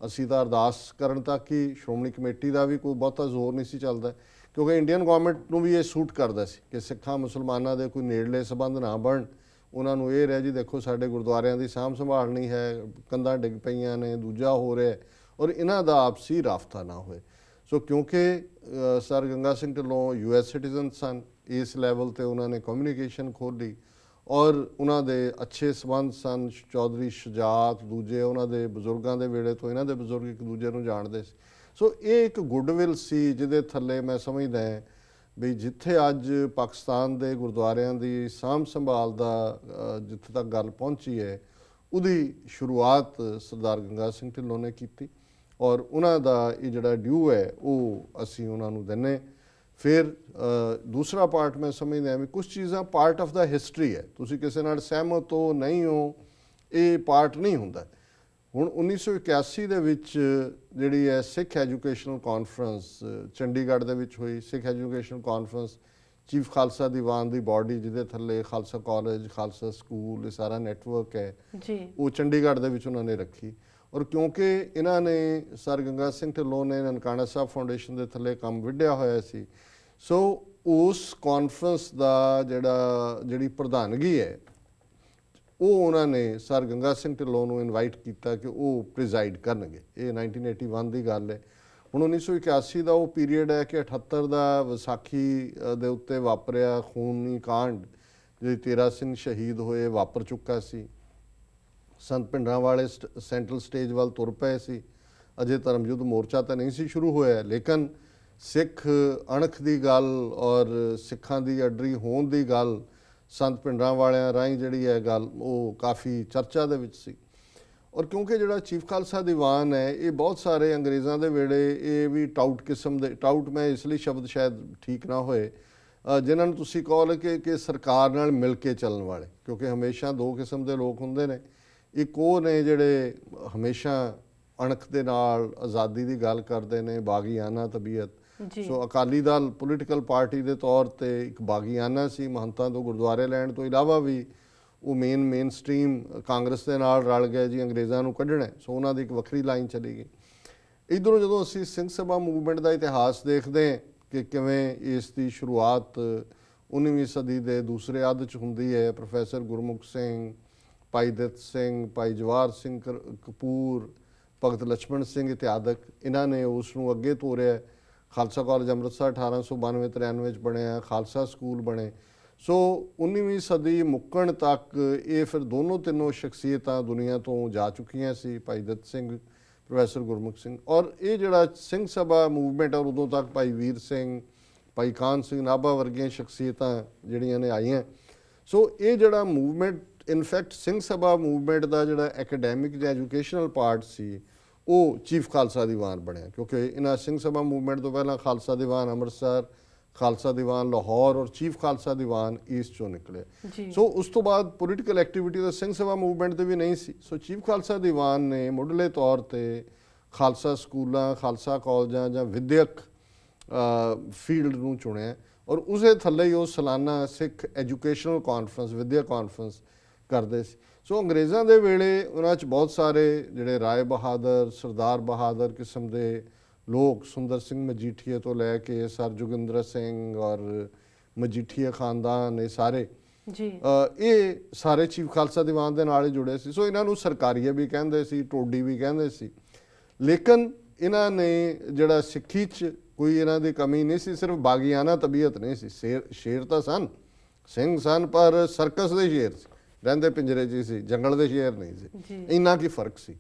ਅਸੀਂ ਤਾਂ ਅਰਦਾਸ ਕਰਨ ਤੱਕ ਹੀ, ਸ਼੍ਰੋਮਣੀ ਕਮੇਟੀ ਦਾ ਵੀ ਕੋਈ ਬਹੁਤਾ ਜ਼ੋਰ ਨਹੀਂ ਸੀ ਚੱਲਦਾ, ਕਿਉਂਕਿ ਇੰਡੀਅਨ ਗਵਰਨਮੈਂਟ ਨੂੰ ਵੀ ਇਹ ਸੂਟ ਕਰਦਾ ਸੀ ਕਿ ਸਿੱਖਾਂ ਮੁਸਲਮਾਨਾਂ ਦੇ ਕੋਈ ਨੇੜਲੇ ਸੰਬੰਧ ਨਾ ਬਣਨ। ਉਹਨਾਂ ਨੂੰ ਇਹ ਰਿਹਾ ਜੀ ਦੇਖੋ ਸਾਡੇ ਗੁਰਦੁਆਰਿਆਂ ਦੀ ਸਾਂਭ ਸੰਭਾਲ ਨਹੀਂ ਹੈ, ਕੰਧਾਂ ਡਿੱਗ ਪਈਆਂ ਨੇ, ਦੂਜਾ ਹੋ ਰਿਹਾ, ਔਰ ਇਹਨਾਂ ਦਾ ਆਪਸੀ ਰਾਬਤਾ ਨਾ ਹੋਏ। ਸੋ ਕਿਉਂਕਿ sir Ganga Singh Dhillon US citizen ਸਨ, ਇਸ ਲੈਵਲ ਤੇ ਉਹਨਾਂ ਨੇ ਕਮਿਊਨੀਕੇਸ਼ਨ ਖੋਲ੍ਹੀ ਔਰ ਉਹਨਾਂ ਦੇ ਅੱਛੇ ਸੰਬੰਧ ਸਨ। ਚੌਧਰੀ ਸ਼ੁਜਾਤ, ਦੂਜੇ ਉਹਨਾਂ ਦੇ ਬਜ਼ੁਰਗਾਂ ਦੇ ਵੇਲੇ ਤੋਂ ਇਹਨਾਂ ਦੇ ਬਜ਼ੁਰਗ ਇੱਕ ਦੂਜੇ ਨੂੰ ਜਾਣਦੇ ਸੀ। ਸੋ ਇਹ ਇੱਕ ਗੁੱਡਵਿਲ ਸੀ ਜਿਹਦੇ ਥੱਲੇ ਮੈਂ ਸਮਝਦਾ ਵੀ ਜਿੱਥੇ ਅੱਜ ਪਾਕਿਸਤਾਨ ਦੇ ਗੁਰਦੁਆਰਿਆਂ ਦੀ ਸਾਂਭ ਸੰਭਾਲ ਦਾ ਜਿੱਥੇ ਤੱਕ ਗੱਲ ਪਹੁੰਚੀ ਹੈ, ਉਹਦੀ ਸ਼ੁਰੂਆਤ ਸਰਦਾਰ ਗੰਗਾ ਸਿੰਘ ਢਿੱਲੋਂ ਨੇ ਕੀਤੀ ਔਰ ਉਹਨਾਂ ਦਾ ਇਹ ਜਿਹੜਾ ਡਿਊ ਹੈ ਉਹ ਅਸੀਂ ਉਹਨਾਂ ਨੂੰ ਦਿੰਦੇ। ਫਿਰ ਦੂਸਰਾ ਪਾਰਟ ਮੈਂ ਸਮਝਦਾ ਵੀ ਕੁਝ ਚੀਜ਼ਾਂ ਪਾਰਟ ਆਫ ਦਾ ਹਿਸਟਰੀ ਹੈ, ਤੁਸੀਂ ਕਿਸੇ ਨਾਲ ਸਹਿਮਤ ਹੋ ਨਹੀਂ ਹੋ, ਇਹ ਪਾਰਟ ਨਹੀਂ ਹੁੰਦਾ। ਹੁਣ 1981 ਦੇ ਵਿੱਚ ਜਿਹੜੀ ਹੈ ਸਿੱਖ ਐਜੂਕੇਸ਼ਨਲ ਕਾਨਫਰੰਸ ਚੰਡੀਗੜ੍ਹ ਦੇ ਵਿੱਚ ਹੋਈ। ਸਿੱਖ educational conference chief Khalsa Diwan ਦੀ ਬਾਡੀ ਜਿਹਦੇ ਥੱਲੇ ਖਾਲਸਾ ਕਾਲਜ, ਖਾਲਸਾ ਸਕੂਲ, ਇਹ ਸਾਰਾ ਨੈਟਵਰਕ ਹੈ ਜੀ, ਉਹ ਚੰਡੀਗੜ੍ਹ ਦੇ ਵਿੱਚ ਉਹਨਾਂ ਨੇ ਰੱਖੀ। ਔਰ ਕਿਉਂਕਿ ਇਹਨਾਂ ਨੇ ਸਰ ਗੰਗਾ ਸਿੰਘ ਢਿੱਲੋਂ ਨੇ ਨਨਕਾਣਾ ਸਾਹਿਬ ਫਾਊਂਡੇਸ਼ਨ ਦੇ ਥੱਲੇ ਕੰਮ ਵਿੱਢਿਆ ਹੋਇਆ ਸੀ, ਸੋ ਉਸ ਕਾਨਫਰੰਸ ਦਾ ਜਿਹੜੀ ਪ੍ਰਧਾਨਗੀ ਹੈ ਉਹ ਉਹਨਾਂ ਨੇ ਸਰ ਗੰਗਾ ਸਿੰਘ ਢਿੱਲੋਂ ਨੂੰ ਇਨਵਾਈਟ ਕੀਤਾ ਕਿ ਉਹ ਪ੍ਰੀਜ਼ਾਈਡ ਕਰਨਗੇ। ਇਹ 1981 ਦੀ ਗੱਲ ਹੈ। ਹੁਣ 1981 ਦਾ ਉਹ ਪੀਰੀਅਡ ਹੈ ਕਿ 78 ਦਾ ਵਿਸਾਖੀ ਦੇ ਉੱਤੇ ਵਾਪਰਿਆ ਖੂਨੀ ਕਾਂਡ, ਜਿਹੜੇ 13 ਸਿੰਘ ਸ਼ਹੀਦ ਹੋਏ, ਵਾਪਰ ਚੁੱਕਾ ਸੀ। ਸੰਤ ਭਿੰਡਰਾਂਵਾਲੇ ਸੈਂਟਰਲ ਸਟੇਜ ਵੱਲ ਤੁਰ ਪਏ ਸੀ। ਅਜੇ ਧਰਮ ਯੁੱਧ ਮੋਰਚਾ ਤਾਂ ਨਹੀਂ ਸੀ ਸ਼ੁਰੂ ਹੋਇਆ, ਲੇਕਿਨ ਸਿੱਖ ਅਣਖ ਦੀ ਗੱਲ ਔਰ ਸਿੱਖਾਂ ਦੀ ਅਡਰੀ ਹੋਣ ਦੀ ਗੱਲ ਸੰਤ ਭਿੰਡਰਾਂਵਾਲਿਆਂ ਰਾਹੀਂ ਜਿਹੜੀ ਹੈ ਗੱਲ ਉਹ ਕਾਫੀ ਚਰਚਾ ਦੇ ਵਿੱਚ ਸੀ। ਔਰ ਕਿਉਂਕਿ ਜਿਹੜਾ ਚੀਫ ਖਾਲਸਾ ਦੀਵਾਨ ਹੈ ਇਹ ਬਹੁਤ ਸਾਰੇ ਅੰਗਰੇਜ਼ਾਂ ਦੇ ਵੇਲੇ ਇਹ ਵੀ ਟਾਊਟ ਕਿਸਮ ਦੇ, ਟਾਊਟ ਮੈਂ ਇਸ ਲਈ ਸ਼ਬਦ ਸ਼ਾਇਦ ਠੀਕ ਨਾ ਹੋਏ, ਜਿਨ੍ਹਾਂ ਨੂੰ ਤੁਸੀਂ ਕਹੋ ਕਿ ਸਰਕਾਰ ਨਾਲ ਮਿਲ ਕੇ ਚੱਲਣ ਵਾਲੇ, ਕਿਉਂਕਿ ਹਮੇਸ਼ਾ ਦੋ ਕਿਸਮ ਦੇ ਲੋਕ ਹੁੰਦੇ ਨੇ। ਇੱਕ ਉਹ ਨੇ ਜਿਹੜੇ ਹਮੇਸ਼ਾ ਅਣਖ ਦੇ ਨਾਲ ਆਜ਼ਾਦੀ ਦੀ ਗੱਲ ਕਰਦੇ ਨੇ, ਬਾਗੀਆਨਾ ਤਬੀਅਤ। ਸੋ ਅਕਾਲੀ ਦਲ ਪੋਲੀਟੀਕਲ ਪਾਰਟੀ ਦੇ ਤੌਰ ਤੇ ਇੱਕ ਬਾਗੀਆਨਾ ਸੀ, ਮਹੰਤਾਂ ਤੋਂ ਗੁਰਦੁਆਰੇ ਲੈਣ ਤੋਂ ਇਲਾਵਾ ਵੀ ਉਹ ਮੇਨ ਸਟ੍ਰੀਮ ਕਾਂਗਰਸ ਦੇ ਨਾਲ ਰਲ ਗਏ ਜੀ, ਅੰਗਰੇਜ਼ਾਂ ਨੂੰ ਕੱਢਣਾ। ਸੋ ਉਹਨਾਂ ਦੀ ਇੱਕ ਵੱਖਰੀ ਲਾਈਨ ਚਲੀ ਗਈ। ਇੱਧਰੋਂ ਜਦੋਂ ਅਸੀਂ ਸਿੰਘ ਸਭਾ ਮੂਵਮੈਂਟ ਦਾ ਇਤਿਹਾਸ ਦੇਖਦੇ ਹਾਂ ਕਿ ਕਿਵੇਂ ਇਸ ਦੀ ਸ਼ੁਰੂਆਤ 19ਵੀਂ ਸਦੀ ਦੇ ਦੂਸਰੇ ਅੱਧ 'ਚ ਹੁੰਦੀ ਹੈ, ਪ੍ਰੋਫੈਸਰ ਗੁਰਮੁਖ ਸਿੰਘ, ਭਾਈ ਦਿੱਤ ਸਿੰਘ, ਭਾਈ ਜਵਾਹਰ ਸਿੰਘ ਕਪੂਰ, ਭਗਤ ਲਛਮਣ ਸਿੰਘ ਇਤਿਆਦਕ, ਇਹਨਾਂ ਨੇ ਉਸ ਨੂੰ ਅੱਗੇ ਤੋਰਿਆ। ਖਾਲਸਾ ਕਾਲਜ ਅੰਮ੍ਰਿਤਸਰ 1892-93 'ਚ ਬਣਿਆ, ਖਾਲਸਾ ਸਕੂਲ ਬਣੇ। ਸੋ 19ਵੀਂ ਸਦੀ ਮੁੱਕਣ ਤੱਕ ਇਹ ਫਿਰ ਦੋਨੋਂ ਤਿੰਨੋਂ ਸ਼ਖਸੀਅਤਾਂ ਦੁਨੀਆ ਤੋਂ ਜਾ ਚੁੱਕੀਆਂ ਸੀ, ਭਾਈ ਦਿੱਤ ਸਿੰਘ, ਪ੍ਰੋਫੈਸਰ ਗੁਰਮੁਖ ਸਿੰਘ। ਔਰ ਇਹ ਜਿਹੜਾ ਸਿੰਘ ਸਭਾ ਮੂਵਮੈਂਟ ਔਰ ਉਦੋਂ ਤੱਕ ਭਾਈ ਵੀਰ ਸਿੰਘ, ਭਾਈ ਕਾਨ ਸਿੰਘ ਨਾਭਾ ਵਰਗੀਆਂ ਸ਼ਖਸੀਅਤਾਂ ਜਿਹੜੀਆਂ ਨੇ ਆਈਆਂ। ਸੋ ਇਹ ਜਿਹੜਾ movement, in fact Singh Sabha movement ਦਾ ਜਿਹੜਾ ਐਕੈਡੈਮਿਕ ਜਾਂ ਐਜੂਕੇਸ਼ਨਲ ਪਾਰਟ ਸੀ ਉਹ ਚੀਫ ਖਾਲਸਾ ਦੀਵਾਨ ਬਣਿਆ, ਕਿਉਂਕਿ ਇਹਨਾਂ ਸਿੰਘ ਸਭਾ ਮੂਵਮੈਂਟ ਤੋਂ ਪਹਿਲਾਂ ਖਾਲਸਾ ਦੀਵਾਨ ਅੰਮ੍ਰਿਤਸਰ, ਖਾਲਸਾ ਦੀਵਾਨ ਲਾਹੌਰ ਔਰ ਚੀਫ ਖਾਲਸਾ ਦੀਵਾਨ ਈਸਟ ਚੋਂ ਨਿਕਲੇ। ਸੋ ਉਸ ਤੋਂ ਬਾਅਦ ਪੋਲੀਟੀਕਲ ਐਕਟੀਵਿਟੀ ਦਾ ਸਿੰਘ ਸਭਾ ਮੂਵਮੈਂਟ ਤੇ ਵੀ ਨਹੀਂ ਸੀ। ਸੋ ਚੀਫ ਖਾਲਸਾ ਦੀਵਾਨ ਨੇ ਮੁੱਢਲੇ ਤੌਰ ਤੇ ਖਾਲਸਾ ਸਕੂਲਾਂ, ਖਾਲਸਾ ਕਾਲਜਾਂ ਜਾਂ ਵਿਦਿਅਕ ਫੀਲਡ ਨੂੰ ਚੁਣਿਆ ਔਰ ਉਸੇ ਥੱਲੇ ਹੀ ਉਹ ਸਾਲਾਨਾ ਸਿੱਖ ਐਜੂਕੇਸ਼ਨਲ ਕਾਨਫਰੰਸ, ਵਿਦਿਆ ਕਾਨਫਰੰਸ ਕਰਦੇ ਸੀ। ਸੋ ਅੰਗਰੇਜ਼ਾਂ ਦੇ ਵੇਲੇ ਉਹਨਾਂ 'ਚ ਬਹੁਤ ਸਾਰੇ ਜਿਹੜੇ ਰਾਏ ਬਹਾਦਰ, ਸਰਦਾਰ ਬਹਾਦਰ ਕਿਸਮ ਦੇ ਲੋਕ, ਸੁੰਦਰ ਸਿੰਘ ਮਜੀਠੀਏ ਤੋਂ ਲੈ ਕੇ ਸਰ ਜੋਗਿੰਦਰ ਸਿੰਘ ਔਰ ਮਜੀਠੀਆ ਖਾਨਦਾਨ, ਇਹ ਸਾਰੇ ਇਹ ਸਾਰੇ ਚੀਫ ਖਾਲਸਾ ਦੀਵਾਨ ਦੇ ਨਾਲ ਹੀ ਜੁੜੇ ਸੀ। ਸੋ ਇਹਨਾਂ ਨੂੰ ਸਰਕਾਰੀਆ ਵੀ ਕਹਿੰਦੇ ਸੀ, ਟੋਡੀ ਵੀ ਕਹਿੰਦੇ ਸੀ। ਲੇਕਿਨ ਇਹਨਾਂ ਨੇ ਜਿਹੜਾ ਸਿੱਖੀ 'ਚ ਕੋਈ ਇਹਨਾਂ ਦੀ ਕਮੀ ਨਹੀਂ ਸੀ, ਸਿਰਫ ਬਾਗੀਆਨਾ ਤਬੀਅਤ ਨਹੀਂ ਸੀ। ਸ਼ੇਰ ਤਾਂ ਸਨ, ਸਿੰਘ ਸਨ, ਪਰ ਸਰਕਸ ਦੇ ਸ਼ੇਰ ਸੀ, ਰਹਿੰਦੇ ਪਿੰਜਰੇ 'ਚ ਸੀ, ਜੰਗਲ ਦੇ ਸ਼ੇਰ ਨਹੀਂ ਸੀ। ਇੰਨਾ ਕੀ ਫਰਕ ਸੀ।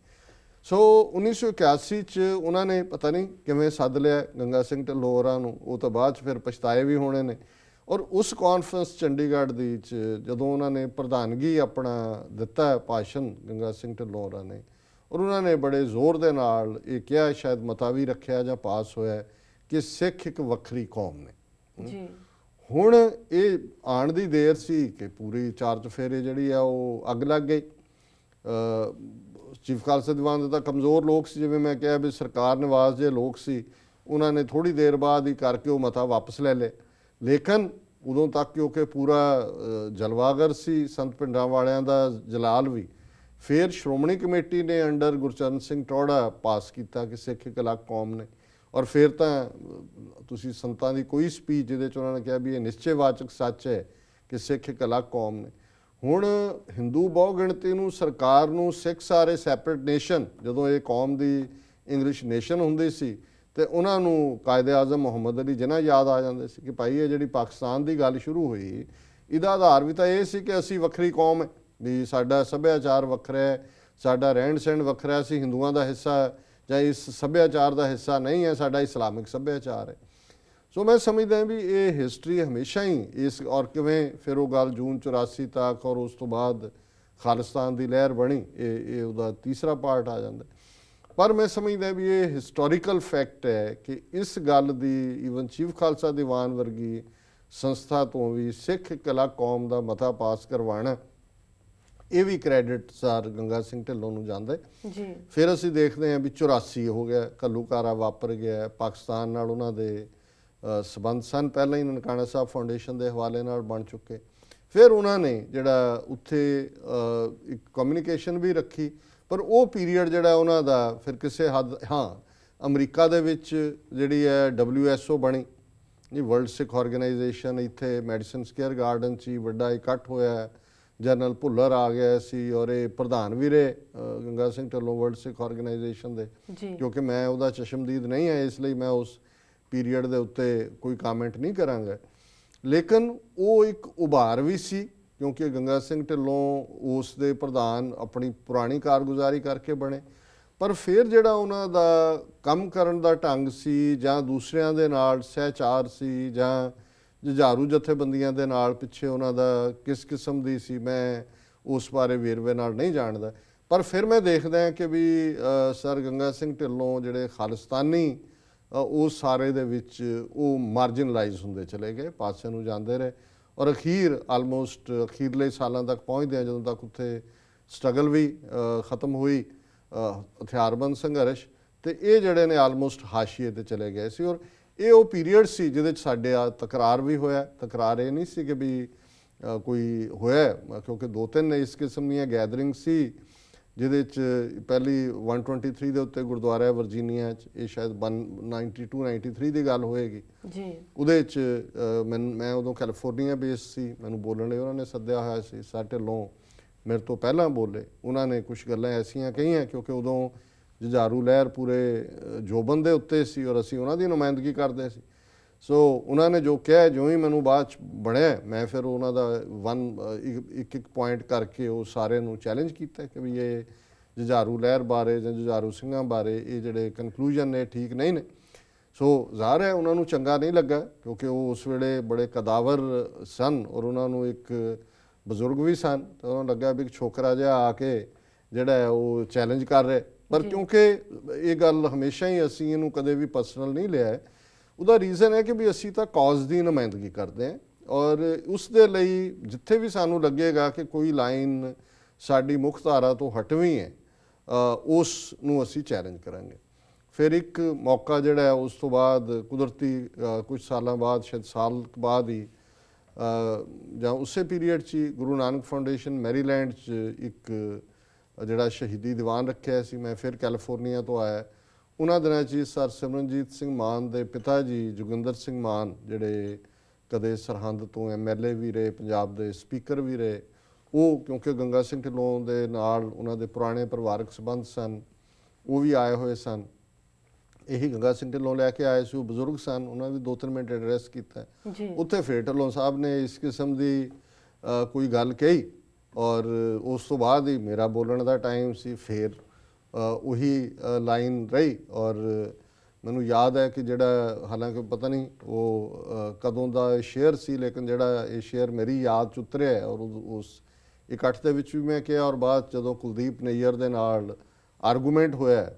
ਸੋ 1981 'ਚ ਉਹਨਾਂ ਨੇ ਪਤਾ ਨਹੀਂ ਕਿਵੇਂ ਸੱਦ ਲਿਆ ਗੰਗਾ ਸਿੰਘ ਢਿੱਲੋਂ ਹੋਰਾਂ ਨੂੰ, ਉਹ ਤਾਂ ਬਾਅਦ 'ਚ ਫਿਰ ਪਛਤਾਏ ਵੀ ਹੋਣੇ ਨੇ। ਔਰ ਉਸ ਕਾਨਫਰੰਸ ਚੰਡੀਗੜ੍ਹ ਦੀ 'ਚ ਜਦੋਂ ਉਹਨਾਂ ਨੇ ਪ੍ਰਧਾਨਗੀ ਆਪਣਾ ਦਿੱਤਾ ਭਾਸ਼ਣ ਗੰਗਾ ਸਿੰਘ ਢਿੱਲੋਂ ਹੋਰਾਂ ਨੇ, ਔਰ ਉਹਨਾਂ ਨੇ ਬੜੇ ਜ਼ੋਰ ਦੇ ਨਾਲ ਇਹ ਕਿਹਾ, ਸ਼ਾਇਦ ਮਤਾ ਵੀ ਰੱਖਿਆ ਜਾਂ ਪਾਸ ਹੋਇਆ ਕਿ ਸਿੱਖ ਇੱਕ ਵੱਖਰੀ ਕੌਮ ਨੇ। ਹੁਣ ਇਹ ਆਉਣ ਦੀ ਦੇਰ ਸੀ ਕਿ ਪੂਰੀ ਚਾਰ ਚੁਫੇਰੇ ਜਿਹੜੀ ਆ ਉਹ ਅੱਗ ਲੱਗ ਗਈ। ਚੀਫ ਖਾਲਸਾ ਦੀਵਾਨ ਦੇ ਤਾਂ ਕਮਜ਼ੋਰ ਲੋਕ ਸੀ, ਜਿਵੇਂ ਮੈਂ ਕਿਹਾ ਵੀ ਸਰਕਾਰ ਨਿਵਾਸ ਜੇ ਲੋਕ ਸੀ, ਉਹਨਾਂ ਨੇ ਥੋੜੀ ਦੇਰ ਬਾਅਦ ਹੀ ਕਰਕੇ ਉਹ ਮਤਾ ਵਾਪਸ ਲੈ ਲਏ। ਲੇਕਿਨ ਉਦੋਂ ਤੱਕ ਕਿਉਂਕਿ ਪੂਰਾ ਜਲਵਾਗਰ ਸੀ ਸੰਤ ਪਿੰਡਾਂ ਵਾਲਿਆਂ ਦਾ ਜਲਾਲ ਵੀ, ਫਿਰ ਸ਼੍ਰੋਮਣੀ ਕਮੇਟੀ ਨੇ ਅੰਡਰ ਗੁਰਚਰਨ ਸਿੰਘ ਟੌਹੜਾ ਪਾਸ ਕੀਤਾ ਕਿ ਸਿੱਖ ਇੱਕ ਅਲੱਗ ਕੌਮ ਨੇ। ਔਰ ਫਿਰ ਤਾਂ ਤੁਸੀਂ ਸੰਤਾਂ ਦੀ ਕੋਈ ਸਪੀਚ ਜਿਹਦੇ 'ਚ ਉਹਨਾਂ ਨੇ ਕਿਹਾ ਵੀ ਇਹ ਨਿਸ਼ਚੈਵਾਚਕ ਸੱਚ ਹੈ ਕਿ ਸਿੱਖ ਇੱਕ ਅਲੱਗ ਕੌਮ ਨੇ। ਹੁਣ ਹਿੰਦੂ ਬਹੁ ਗਿਣਤੀ ਨੂੰ, ਸਰਕਾਰ ਨੂੰ ਸਿੱਖ ਸਾਰੇ ਸੈਪਰੇਟ ਨੇਸ਼ਨ, ਜਦੋਂ ਇਹ ਕੌਮ ਦੀ ਇੰਗਲਿਸ਼ ਨੇਸ਼ਨ ਹੁੰਦੀ ਸੀ ਤੇ ਉਹਨਾਂ ਨੂੰ ਕਾਇਦੇ ਆਜ਼ਮ ਮੁਹੰਮਦ ਅਲੀ ਜਿਨਾ ਯਾਦ ਆ ਜਾਂਦੇ ਸੀ ਕਿ ਭਾਈ ਇਹ ਜਿਹੜੀ ਪਾਕਿਸਤਾਨ ਦੀ ਗੱਲ ਸ਼ੁਰੂ ਹੋਈ ਇਹਦਾ ਆਧਾਰ ਵੀ ਤਾਂ ਇਹ ਸੀ ਕਿ ਅਸੀਂ ਵੱਖਰੀ ਕੌਮ ਹੈ, ਵੀ ਸਾਡਾ ਸੱਭਿਆਚਾਰ ਵੱਖਰਾ ਹੈ, ਸਾਡਾ ਰਹਿਣ ਸਹਿਣ ਵੱਖਰਾ, ਅਸੀਂ ਹਿੰਦੂਆਂ ਦਾ ਹਿੱਸਾ ਜਾਂ ਇਸ ਸੱਭਿਆਚਾਰ ਦਾ ਹਿੱਸਾ ਨਹੀਂ ਹੈ, ਸਾਡਾ ਇਸਲਾਮਿਕ ਸੱਭਿਆਚਾਰ ਹੈ। ਸੋ ਮੈਂ ਸਮਝਦਾ ਵੀ ਇਹ ਹਿਸਟਰੀ ਹਮੇਸ਼ਾ ਹੀ ਇਸ, ਔਰ ਕਿਵੇਂ ਫਿਰ ਉਹ ਗੱਲ ਜੂਨ 84 ਤੱਕ ਔਰ ਉਸ ਤੋਂ ਬਾਅਦ ਖਾਲਿਸਤਾਨ ਦੀ ਲਹਿਰ ਬਣੀ, ਇਹ ਉਹਦਾ ਤੀਸਰਾ ਪਾਰਟ ਆ ਜਾਂਦਾ। ਪਰ ਮੈਂ ਸਮਝਦਾ ਵੀ ਇਹ ਹਿਸਟੋਰੀਕਲ ਫੈਕਟ ਹੈ ਕਿ ਇਸ ਗੱਲ ਦੀ ਈਵਨ ਚੀਫ ਖਾਲਸਾ ਦੀਵਾਨ ਵਰਗੀ ਸੰਸਥਾ ਤੋਂ ਵੀ ਸਿੱਖ ਇੱਕ ਅਲੱਗ ਕੌਮ ਦਾ ਮਤਾ ਪਾਸ ਕਰਵਾਉਣਾ, ਇਹ ਵੀ ਕ੍ਰੈਡਿਟ ਸਰ ਗੰਗਾ ਸਿੰਘ ਢਿੱਲੋਂ ਨੂੰ ਜਾਂਦਾ ਜੀ। ਫਿਰ ਅਸੀਂ ਦੇਖਦੇ ਹਾਂ ਵੀ 84 ਹੋ ਗਿਆ, ਘੱਲੂਘਾਰਾ ਵਾਪਰ ਗਿਆ, ਪਾਕਿਸਤਾਨ ਨਾਲ ਉਹਨਾਂ ਦੇ ਸਬੰਧ ਸਨ ਪਹਿਲਾਂ ਹੀ ਨਨਕਾਣਾ ਸਾਹਿਬ ਫਾਊਂਡੇਸ਼ਨ ਦੇ ਹਵਾਲੇ ਨਾਲ ਬਣ ਚੁੱਕੇ। ਫਿਰ ਉਹਨਾਂ ਨੇ ਜਿਹੜਾ ਉੱਥੇ ਇੱਕ ਕਮਿਊਨੀਕੇਸ਼ਨ ਵੀ ਰੱਖੀ, ਪਰ ਉਹ ਪੀਰੀਅਡ ਜਿਹੜਾ ਉਹਨਾਂ ਦਾ ਫਿਰ ਕਿਸੇ ਹੱਦ, ਹਾਂ ਅਮਰੀਕਾ ਦੇ ਵਿੱਚ ਜਿਹੜੀ ਹੈ WSO ਬਣੀ ਜੀ, ਵਰਲਡ ਸਿੱਖ ਆਰਗੇਨਾਈਜੇਸ਼ਨ, ਇੱਥੇ ਮੈਡੀਸਨ ਸਕੁਆਇਰ ਗਾਰਡਨ 'ਚ ਹੀ ਵੱਡਾ ਇਕੱਠ ਹੋਇਆ, ਜਨਰਲ ਭੁੱਲਰ ਆ ਗਿਆ ਸੀ ਔਰ ਇਹ ਪ੍ਰਧਾਨ ਵੀ ਰਹੇ ਗੰਗਾ ਸਿੰਘ ਢਿੱਲੋਂ ਵਰਲਡ ਸਿੱਖ ਆਰਗੇਨਾਈਜੇਸ਼ਨ ਦੇ। ਕਿਉਂਕਿ ਮੈਂ ਉਹਦਾ ਚਸ਼ਮਦੀਦ ਨਹੀਂ ਹੈ ਇਸ ਲਈ ਮੈਂ ਉਸ ਪੀਰੀਅਡ ਦੇ ਉੱਤੇ ਕੋਈ ਕਾਮੈਂਟ ਨਹੀਂ ਕਰਾਂਗਾ, ਲੇਕਿਨ ਉਹ ਇੱਕ ਉਭਾਰ ਵੀ ਸੀ ਕਿਉਂਕਿ ਗੰਗਾ ਸਿੰਘ ਢਿੱਲੋਂ ਉਸ ਦੇ ਪ੍ਰਧਾਨ ਆਪਣੀ ਪੁਰਾਣੀ ਕਾਰਗੁਜ਼ਾਰੀ ਕਰਕੇ ਬਣੇ। ਪਰ ਫਿਰ ਜਿਹੜਾ ਉਹਨਾਂ ਦਾ ਕੰਮ ਕਰਨ ਦਾ ਢੰਗ ਸੀ ਜਾਂ ਦੂਸਰਿਆਂ ਦੇ ਨਾਲ ਸਹਿਚਾਰ ਸੀ ਜਾਂ ਜੁਝਾਰੂ ਜਥੇਬੰਦੀਆਂ ਦੇ ਨਾਲ ਪਿੱਛੇ ਉਹਨਾਂ ਦਾ ਕਿਸ ਕਿਸਮ ਦੀ ਸੀ, ਮੈਂ ਉਸ ਬਾਰੇ ਵੇਰਵੇ ਨਾਲ ਨਹੀਂ ਜਾਣਦਾ। ਪਰ ਫਿਰ ਮੈਂ ਦੇਖਦਾ ਕਿ ਵੀ ਸਰ ਗੰਗਾ ਸਿੰਘ ਢਿੱਲੋਂ ਜਿਹੜੇ ਖਾਲਿਸਤਾਨੀ ਉਸ ਸਾਰੇ ਦੇ ਵਿੱਚ ਉਹ ਮਾਰਜਨਲਾਈਜ਼ ਹੁੰਦੇ ਚਲੇ ਗਏ, ਪਾਸੇ ਨੂੰ ਜਾਂਦੇ ਰਹੇ ਔਰ ਅਖੀਰ ਆਲਮੋਸਟ ਅਖੀਰਲੇ ਸਾਲਾਂ ਤੱਕ ਪਹੁੰਚਦੇ ਆ ਜਦੋਂ ਤੱਕ ਉੱਥੇ ਸਟਰਗਲ ਵੀ ਖਤਮ ਹੋਈ, ਹਥਿਆਰਬੰਦ ਸੰਘਰਸ਼, ਤੇ ਇਹ ਜਿਹੜੇ ਨੇ ਆਲਮੋਸਟ ਹਾਸ਼ੀਏ ਤੇ ਚਲੇ ਗਏ ਸੀ। ਔਰ ਇਹ ਉਹ ਪੀਰੀਅਡ ਸੀ ਜਿਹਦੇ 'ਚ ਸਾਡੇ ਤਕਰਾਰ ਵੀ ਹੋਇਆ। ਤਕਰਾਰ ਇਹ ਨਹੀਂ ਸੀ ਕਿ ਵੀ ਕੋਈ ਹੋਇਆ, ਕਿਉਂਕਿ 2-3 ਇਸ ਕਿਸਮ ਦੀਆਂ ਗੈਦਰਿੰਗ ਸੀ ਜਿਹਦੇ 'ਚ ਪਹਿਲੀ 123 ਦੇ ਉੱਤੇ ਗੁਰਦੁਆਰਾ ਵਰਜੀਨੀਆ 'ਚ, ਇਹ ਸ਼ਾਇਦ 92-93 ਦੀ ਗੱਲ ਹੋਏਗੀ ਜੀ। ਉਹਦੇ 'ਚ ਮੈਂ ਉਦੋਂ ਕੈਲੀਫੋਰਨੀਆ ਬੇਸ ਸੀ, ਮੈਨੂੰ ਬੋਲਣ ਲਈ ਉਹਨਾਂ ਨੇ ਸੱਦਿਆ ਹੋਇਆ ਸੀ। ਸਰ ਢਿੱਲੋਂ ਮੇਰੇ ਤੋਂ ਪਹਿਲਾਂ ਬੋਲੇ, ਉਹਨਾਂ ਨੇ ਕੁਛ ਗੱਲਾਂ ਐਸੀਆਂ ਕਹੀਆਂ ਕਿਉਂਕਿ ਉਦੋਂ ਜੁਝਾਰੂ ਲਹਿਰ ਪੂਰੇ ਜੋਬਨ ਦੇ ਉੱਤੇ ਸੀ ਔਰ ਅਸੀਂ ਉਹਨਾਂ ਦੀ ਨੁਮਾਇੰਦਗੀ ਕਰਦੇ ਸੀ। ਸੋ ਉਹਨਾਂ ਨੇ ਜੋ ਕਿਹਾ, ਜੋ ਹੀ ਮੈਨੂੰ ਬਾਅਦ 'ਚ ਬਣਿਆ, ਮੈਂ ਫਿਰ ਉਹਨਾਂ ਦਾ ਇੱਕ ਪੁਆਇੰਟ ਕਰਕੇ ਉਹ ਸਾਰੇ ਨੂੰ ਚੈਲੰਜ ਕੀਤਾ ਕਿ ਵੀ ਇਹ ਜੁਝਾਰੂ ਲਹਿਰ ਬਾਰੇ ਜਾਂ ਜੁਝਾਰੂ ਸਿੰਘਾਂ ਬਾਰੇ ਇਹ ਜਿਹੜੇ ਕਨਕਲੂਜਨ ਨੇ ਠੀਕ ਨਹੀਂ ਨੇ। ਸੋ ਜ਼ਾਹਰ ਹੈ ਉਹਨਾਂ ਨੂੰ ਚੰਗਾ ਨਹੀਂ ਲੱਗਾ ਕਿਉਂਕਿ ਉਹ ਉਸ ਵੇਲੇ ਬੜੇ ਕਦਾਵਰ ਸਨ ਔਰ ਉਹਨਾਂ ਨੂੰ ਇੱਕ ਬਜ਼ੁਰਗ ਵੀ ਸਨ, ਤਾਂ ਉਹਨਾਂ ਨੂੰ ਲੱਗਾ ਵੀ ਇੱਕ ਛੋਕਰਾ ਜਿਹਾ ਆ ਕੇ ਜਿਹੜਾ ਉਹ ਚੈਲੰਜ ਕਰ ਰਿਹਾ। ਪਰ ਕਿਉਂਕਿ ਇਹ ਗੱਲ ਹਮੇਸ਼ਾ ਹੀ ਅਸੀਂ ਇਹਨੂੰ ਕਦੇ ਵੀ ਪਰਸਨਲ ਨਹੀਂ ਲਿਆ, ਉਹਦਾ ਰੀਜ਼ਨ ਹੈ ਕਿ ਵੀ ਅਸੀਂ ਤਾਂ ਕਾਜ਼ ਦੀ ਨੁਮਾਇੰਦਗੀ ਕਰਦੇ ਹਾਂ ਔਰ ਉਸ ਦੇ ਲਈ ਜਿੱਥੇ ਵੀ ਸਾਨੂੰ ਲੱਗੇਗਾ ਕਿ ਕੋਈ ਲਾਈਨ ਸਾਡੀ ਮੁੱਖ ਧਾਰਾ ਤੋਂ ਹਟਵੀਂ ਹੈ ਉਸ ਨੂੰ ਅਸੀਂ ਚੈਲੰਜ ਕਰਾਂਗੇ। ਫਿਰ ਇੱਕ ਮੌਕਾ ਜਿਹੜਾ ਹੈ ਉਸ ਤੋਂ ਬਾਅਦ ਕੁਦਰਤੀ ਕੁਝ ਸਾਲਾਂ ਬਾਅਦ, ਸ਼ਾਇਦ ਸਾਲ ਬਾਅਦ ਹੀ ਜਾਂ ਉਸੇ ਪੀਰੀਅਡ 'ਚ ਹੀ ਗੁਰੂ ਨਾਨਕ ਫਾਊਂਡੇਸ਼ਨ ਮੈਰੀਲੈਂਡ 'ਚ ਇੱਕ ਜਿਹੜਾ ਸ਼ਹੀਦੀ ਦੀਵਾਨ ਰੱਖਿਆ ਸੀ, ਮੈਂ ਫਿਰ ਕੈਲੀਫੋਰਨੀਆ ਤੋਂ ਆਇਆ। ਉਹਨਾਂ ਦਿਨਾਂ 'ਚ ਸਰ ਸਿਮਰਨਜੀਤ ਸਿੰਘ ਮਾਨ ਦੇ ਪਿਤਾ ਜੀ ਜੋਗਿੰਦਰ ਸਿੰਘ ਮਾਨ, ਜਿਹੜੇ ਕਦੇ ਸਰਹੰਦ ਤੋਂ MLA ਵੀ ਰਹੇ, ਪੰਜਾਬ ਦੇ ਸਪੀਕਰ ਵੀ ਰਹੇ, ਉਹ ਕਿਉਂਕਿ ਗੰਗਾ ਸਿੰਘ ਢਿੱਲੋਂ ਦੇ ਨਾਲ ਉਹਨਾਂ ਦੇ ਪੁਰਾਣੇ ਪਰਿਵਾਰਕ ਸੰਬੰਧ ਸਨ, ਉਹ ਵੀ ਆਏ ਹੋਏ ਸਨ। ਇਹੀ ਗੰਗਾ ਸਿੰਘ ਢਿੱਲੋਂ ਲੈ ਕੇ ਆਏ ਸੀ, ਉਹ ਬਜ਼ੁਰਗ ਸਨ, ਉਹਨਾਂ ਵੀ 2-3 ਮਿੰਟ ਐਡਰੈਸ ਕੀਤਾ। ਉੱਥੇ ਫਿਰ ਢਿੱਲੋਂ ਸਾਹਿਬ ਨੇ ਇਸ ਕਿਸਮ ਦੀ ਕੋਈ ਗੱਲ ਕਹੀ ਔਰ ਉਸ ਤੋਂ ਬਾਅਦ ਹੀ ਮੇਰਾ ਬੋਲਣ ਦਾ ਟਾਈਮ ਸੀ, ਫਿਰ ਉਹੀ ਲਾਈਨ ਰਹੀ। ਔਰ ਮੈਨੂੰ ਯਾਦ ਹੈ ਕਿ ਜਿਹੜਾ, ਹਾਲਾਂਕਿ ਪਤਾ ਨਹੀਂ ਉਹ ਕਦੋਂ ਦਾ ਸ਼ੇਅਰ ਸੀ, ਲੇਕਿਨ ਜਿਹੜਾ ਇਹ ਸ਼ੇਅਰ ਮੇਰੀ ਯਾਦ 'ਚ ਉਤਰਿਆ ਔਰ ਉਸ ਇਕੱਠ ਦੇ ਵਿੱਚ ਵੀ ਮੈਂ ਕਿਹਾ ਔਰ ਬਾਅਦ ਜਦੋਂ ਕੁਲਦੀਪ ਨਈਅਰ ਦੇ ਨਾਲ ਆਰਗੂਮੈਂਟ ਹੋਇਆ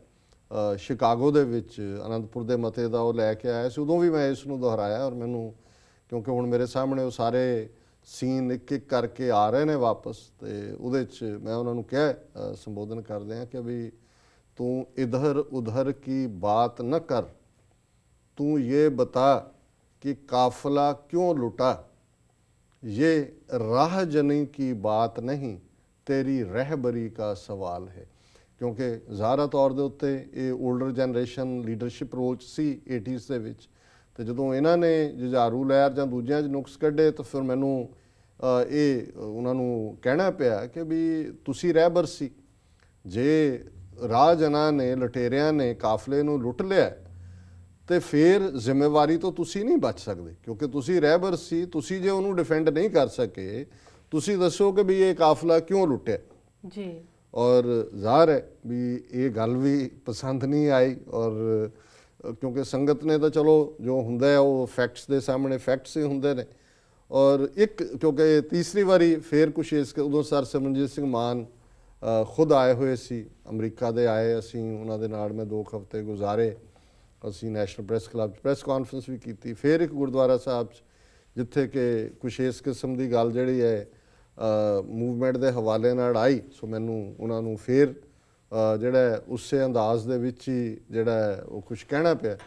ਸ਼ਿਕਾਗੋ ਦੇ ਵਿੱਚ ਅਨੰਦਪੁਰ ਦੇ ਮਤੇ ਦਾ, ਉਹ ਲੈ ਕੇ ਆਇਆ ਸੀ, ਉਦੋਂ ਵੀ ਮੈਂ ਇਸ ਨੂੰ ਦੁਹਰਾਇਆ। ਔਰ ਮੈਨੂੰ ਕਿਉਂਕਿ ਹੁਣ ਮੇਰੇ ਸਾਹਮਣੇ ਉਹ ਸਾਰੇ ਸੀਨ ਇੱਕ ਇੱਕ ਕਰਕੇ ਆ ਰਹੇ ਨੇ ਵਾਪਸ, ਤੇ ਉਹਦੇ 'ਚ ਮੈਂ ਉਹਨਾਂ ਨੂੰ ਕਿਹਾ ਸੰਬੋਧਨ ਕਰਦੇ ਹਾਂ ਕਿ ਵੀ ਤੂੰ ਇਧਰ ਉਧਰ ਕੀ ਬਾਤ ਨਾ ਕਰ, तू ये बता कि काफिला क्यों लुटा, ये राह जनी की बात नहीं, तेरी रहबरी का सवाल है। क्योंकि ਜ਼ਾਹਰਾ ਤੌਰ ਦੇ ਉੱਤੇ ਇਹ 올ਡਰ ਜਨਰੇਸ਼ਨ ਲੀਡਰਸ਼ਿਪ ਰੋਲ 'ਚ ਸੀ 80s ਦੇ ਵਿੱਚ, ਤੇ ਜਦੋਂ ਇਹਨਾਂ ਨੇ ਜੁਝਾਰੂ ਲਹਿਰ ਜਾਂ ਦੂਜਿਆਂ 'ਚ ਨੁਕਸ ਕੱਢੇ ਤਾਂ ਫਿਰ ਮੈਨੂੰ ਇਹ ਉਹਨਾਂ ਨੂੰ ਕਹਿਣਾ ਪਿਆ ਕਿ ਵੀ ਤੁਸੀਂ ਰਹਿਬਰ ਸੀ, ਜੇ ਰਾਹ ਜਨਾਂ ਨੇ ਲੁਟੇਰਿਆਂ ਨੇ ਕਾਫਲੇ ਨੂੰ ਲੁੱਟ ਲਿਆ ਤੇ ਫਿਰ ਜ਼ਿੰਮੇਵਾਰੀ ਤੋਂ ਤੁਸੀਂ ਨਹੀਂ ਬਚ ਸਕਦੇ, ਕਿਉਂਕਿ ਤੁਸੀਂ ਰਹਿਬਰ ਸੀ। ਤੁਸੀਂ ਜੇ ਉਹਨੂੰ ਡਿਫੈਂਡ ਨਹੀਂ ਕਰ ਸਕੇ, ਤੁਸੀਂ ਦੱਸੋ ਕਿ ਵੀ ਇਹ ਕਾਫਲਾ ਕਿਉਂ ਲੁੱਟਿਆ ਜੀ। ਔਰ ਜ਼ਾਹਰ ਹੈ ਵੀ ਇਹ ਗੱਲ ਵੀ ਪਸੰਦ ਨਹੀਂ ਆਈ, ਔਰ ਕਿਉਂਕਿ ਸੰਗਤ ਨੇ ਤਾਂ ਚਲੋ ਜੋ ਹੁੰਦਾ ਹੈ ਉਹ ਫੈਕਟਸ ਦੇ ਸਾਹਮਣੇ ਫੈਕਟਸ ਹੀ ਹੁੰਦੇ ਨੇ। ਔਰ ਇੱਕ ਕਿਉਂਕਿ ਤੀਸਰੀ ਵਾਰੀ ਫਿਰ ਕੁਛ ਇਸ ਉਦੋਂ ਸਰ ਸਿਮਰਨਜੀਤ ਸਿੰਘ ਮਾਨ ਖੁਦ ਆਏ ਹੋਏ ਸੀ, ਅਮਰੀਕਾ ਦੇ ਆਏ, ਅਸੀਂ ਉਹਨਾਂ ਦੇ ਨਾਲ ਮੈਂ 2 ਹਫ਼ਤੇ ਗੁਜ਼ਾਰੇ। ਅਸੀਂ ਨੈਸ਼ਨਲ ਪ੍ਰੈਸ ਕਲੱਬ 'ਚ ਪ੍ਰੈਸ ਕਾਨਫਰੰਸ ਵੀ ਕੀਤੀ, ਫਿਰ ਇੱਕ ਗੁਰਦੁਆਰਾ ਸਾਹਿਬ 'ਚ ਜਿੱਥੇ ਕਿ ਕੁਛ ਇਸ ਕਿਸਮ ਦੀ ਗੱਲ ਜਿਹੜੀ ਹੈ ਮੂਵਮੈਂਟ ਦੇ ਹਵਾਲੇ ਨਾਲ ਆਈ। ਸੋ ਮੈਨੂੰ ਉਹਨਾਂ ਨੂੰ ਫਿਰ ਜਿਹੜਾ ਉਸੇ ਅੰਦਾਜ਼ ਦੇ ਵਿੱਚ ਹੀ ਜਿਹੜਾ ਉਹ ਕੁਛ ਕਹਿਣਾ ਪਿਆ।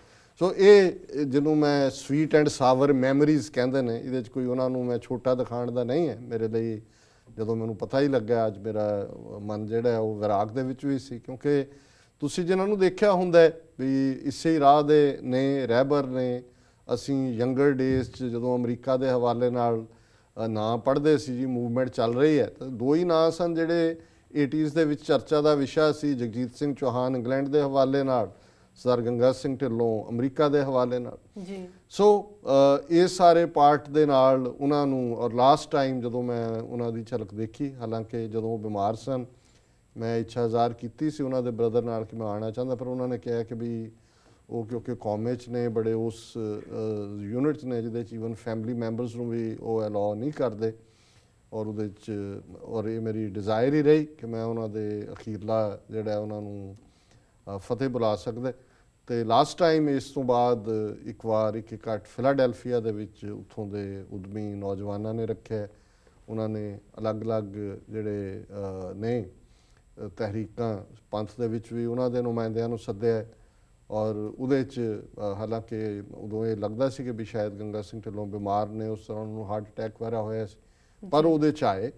ਸੋ ਇਹ ਜਿਹਨੂੰ ਮੈਂ ਸਵੀਟ ਐਂਡ ਸਾਵਰ ਮੈਮਰੀਜ਼ ਕਹਿੰਦੇ ਨੇ, ਇਹਦੇ 'ਚ ਕੋਈ ਉਹਨਾਂ ਨੂੰ ਮੈਂ ਛੋਟਾ ਦਿਖਾਉਣ ਦਾ ਨਹੀਂ ਹੈ ਮੇਰੇ ਲਈ। ਜਦੋਂ ਮੈਨੂੰ ਪਤਾ ਹੀ ਲੱਗਾ, ਅੱਜ ਮੇਰਾ ਮਨ ਜਿਹੜਾ ਉਹ ਵਿਰਾਗ ਦੇ ਵਿੱਚ ਵੀ ਸੀ, ਕਿਉਂਕਿ ਤੁਸੀਂ ਜਿਨ੍ਹਾਂ ਨੂੰ ਦੇਖਿਆ ਹੁੰਦਾ ਵੀ ਇਸੇ ਹੀ ਰਾਹ ਦੇ ਨੇ, ਰਹਿਬਰ ਨੇ। ਅਸੀਂ ਯੰਗਰ ਡੇਜ਼ 'ਚ ਜਦੋਂ ਅਮਰੀਕਾ ਦੇ ਹਵਾਲੇ ਨਾਲ ਨਾਂ ਪੜ੍ਹਦੇ ਸੀ, ਜੀ ਮੂਵਮੈਂਟ ਚੱਲ ਰਹੀ ਹੈ, ਤਾਂ 2 ਹੀ ਨਾਂ ਸਨ ਜਿਹੜੇ 80s ਦੇ ਵਿੱਚ ਚਰਚਾ ਦਾ ਵਿਸ਼ਾ ਸੀ, ਜਗਜੀਤ ਸਿੰਘ ਚੌਹਾਨ ਇੰਗਲੈਂਡ ਦੇ ਹਵਾਲੇ ਨਾਲ, ਸਰ ਗੰਗਾ ਸਿੰਘ ਢਿੱਲੋਂ ਅਮਰੀਕਾ ਦੇ ਹਵਾਲੇ ਨਾਲ ਜੀ। ਸੋ ਇਹ ਸਾਰੇ ਪਾਰਟ ਦੇ ਨਾਲ ਉਹਨਾਂ ਨੂੰ, ਔਰ ਲਾਸਟ ਟਾਈਮ ਜਦੋਂ ਮੈਂ ਉਹਨਾਂ ਦੀ ਝਲਕ ਦੇਖੀ, ਹਾਲਾਂਕਿ ਜਦੋਂ ਉਹ ਬਿਮਾਰ ਸਨ, ਮੈਂ ਇੱਛਾ ਜ਼ਾਹਰ ਕੀਤੀ ਸੀ ਉਹਨਾਂ ਦੇ ਬ੍ਰਦਰ ਨਾਲ ਕਿ ਮੈਂ ਆਉਣਾ ਚਾਹੁੰਦਾ, ਪਰ ਉਹਨਾਂ ਨੇ ਕਿਹਾ ਕਿ ਵੀ ਉਹ ਕਿਉਂਕਿ ਕੌਮੇ 'ਚ ਨੇ, ਬੜੇ ਉਸ ਯੂਨਿਟ 'ਚ ਨੇ ਜਿਹਦੇ 'ਚ ਈਵਨ ਫੈਮਿਲੀ ਮੈਂਬਰਸ ਨੂੰ ਵੀ ਉਹ ਅਲਾਓ ਨਹੀਂ ਕਰਦੇ। ਔਰ ਉਹਦੇ 'ਚ ਔਰ ਇਹ ਮੇਰੀ ਡਿਜ਼ਾਇਰ ਹੀ ਰਹੀ ਕਿ ਮੈਂ ਉਹਨਾਂ ਦੇ ਅਖੀਰਲਾ ਜਿਹੜਾ ਉਹਨਾਂ ਨੂੰ ਫਤਿਹ ਬੁਲਾ ਸਕਦਾ। ਤੇ ਲਾਸਟ ਟਾਈਮ ਇਸ ਤੋਂ ਬਾਅਦ ਇੱਕ ਵਾਰ ਇੱਕ ਇਕੱਠ ਫਿਲਾਡੈਲਫੀਆ ਦੇ ਵਿੱਚ ਉੱਥੋਂ ਦੇ ਉਦਮੀ ਨੌਜਵਾਨਾਂ ਨੇ ਰੱਖਿਆ। ਉਹਨਾਂ ਨੇ ਅਲੱਗ-ਅਲੱਗ ਜਿਹੜੇ ਨੇ ਤਹਿਰੀਕਾਂ ਪੰਥ ਦੇ ਵਿੱਚ ਵੀ ਉਹਨਾਂ ਦੇ ਨੁਮਾਇੰਦਿਆਂ ਨੂੰ ਸੱਦਿਆ, ਔਰ ਉਹਦੇ 'ਚ ਹਾਲਾਂਕਿ ਉਦੋਂ ਇਹ ਲੱਗਦਾ ਸੀ ਕਿ ਵੀ ਸ਼ਾਇਦ ਗੰਗਾ ਸਿੰਘ ਢਿੱਲੋਂ ਬਿਮਾਰ ਨੇ, ਉਸ ਤਰ੍ਹਾਂ ਉਹਨੂੰ ਹਾਰਟ ਅਟੈਕ ਵਗੈਰਾ ਹੋਇਆ ਸੀ, ਪਰ ਉਹਦੇ 'ਚ ਆਏ।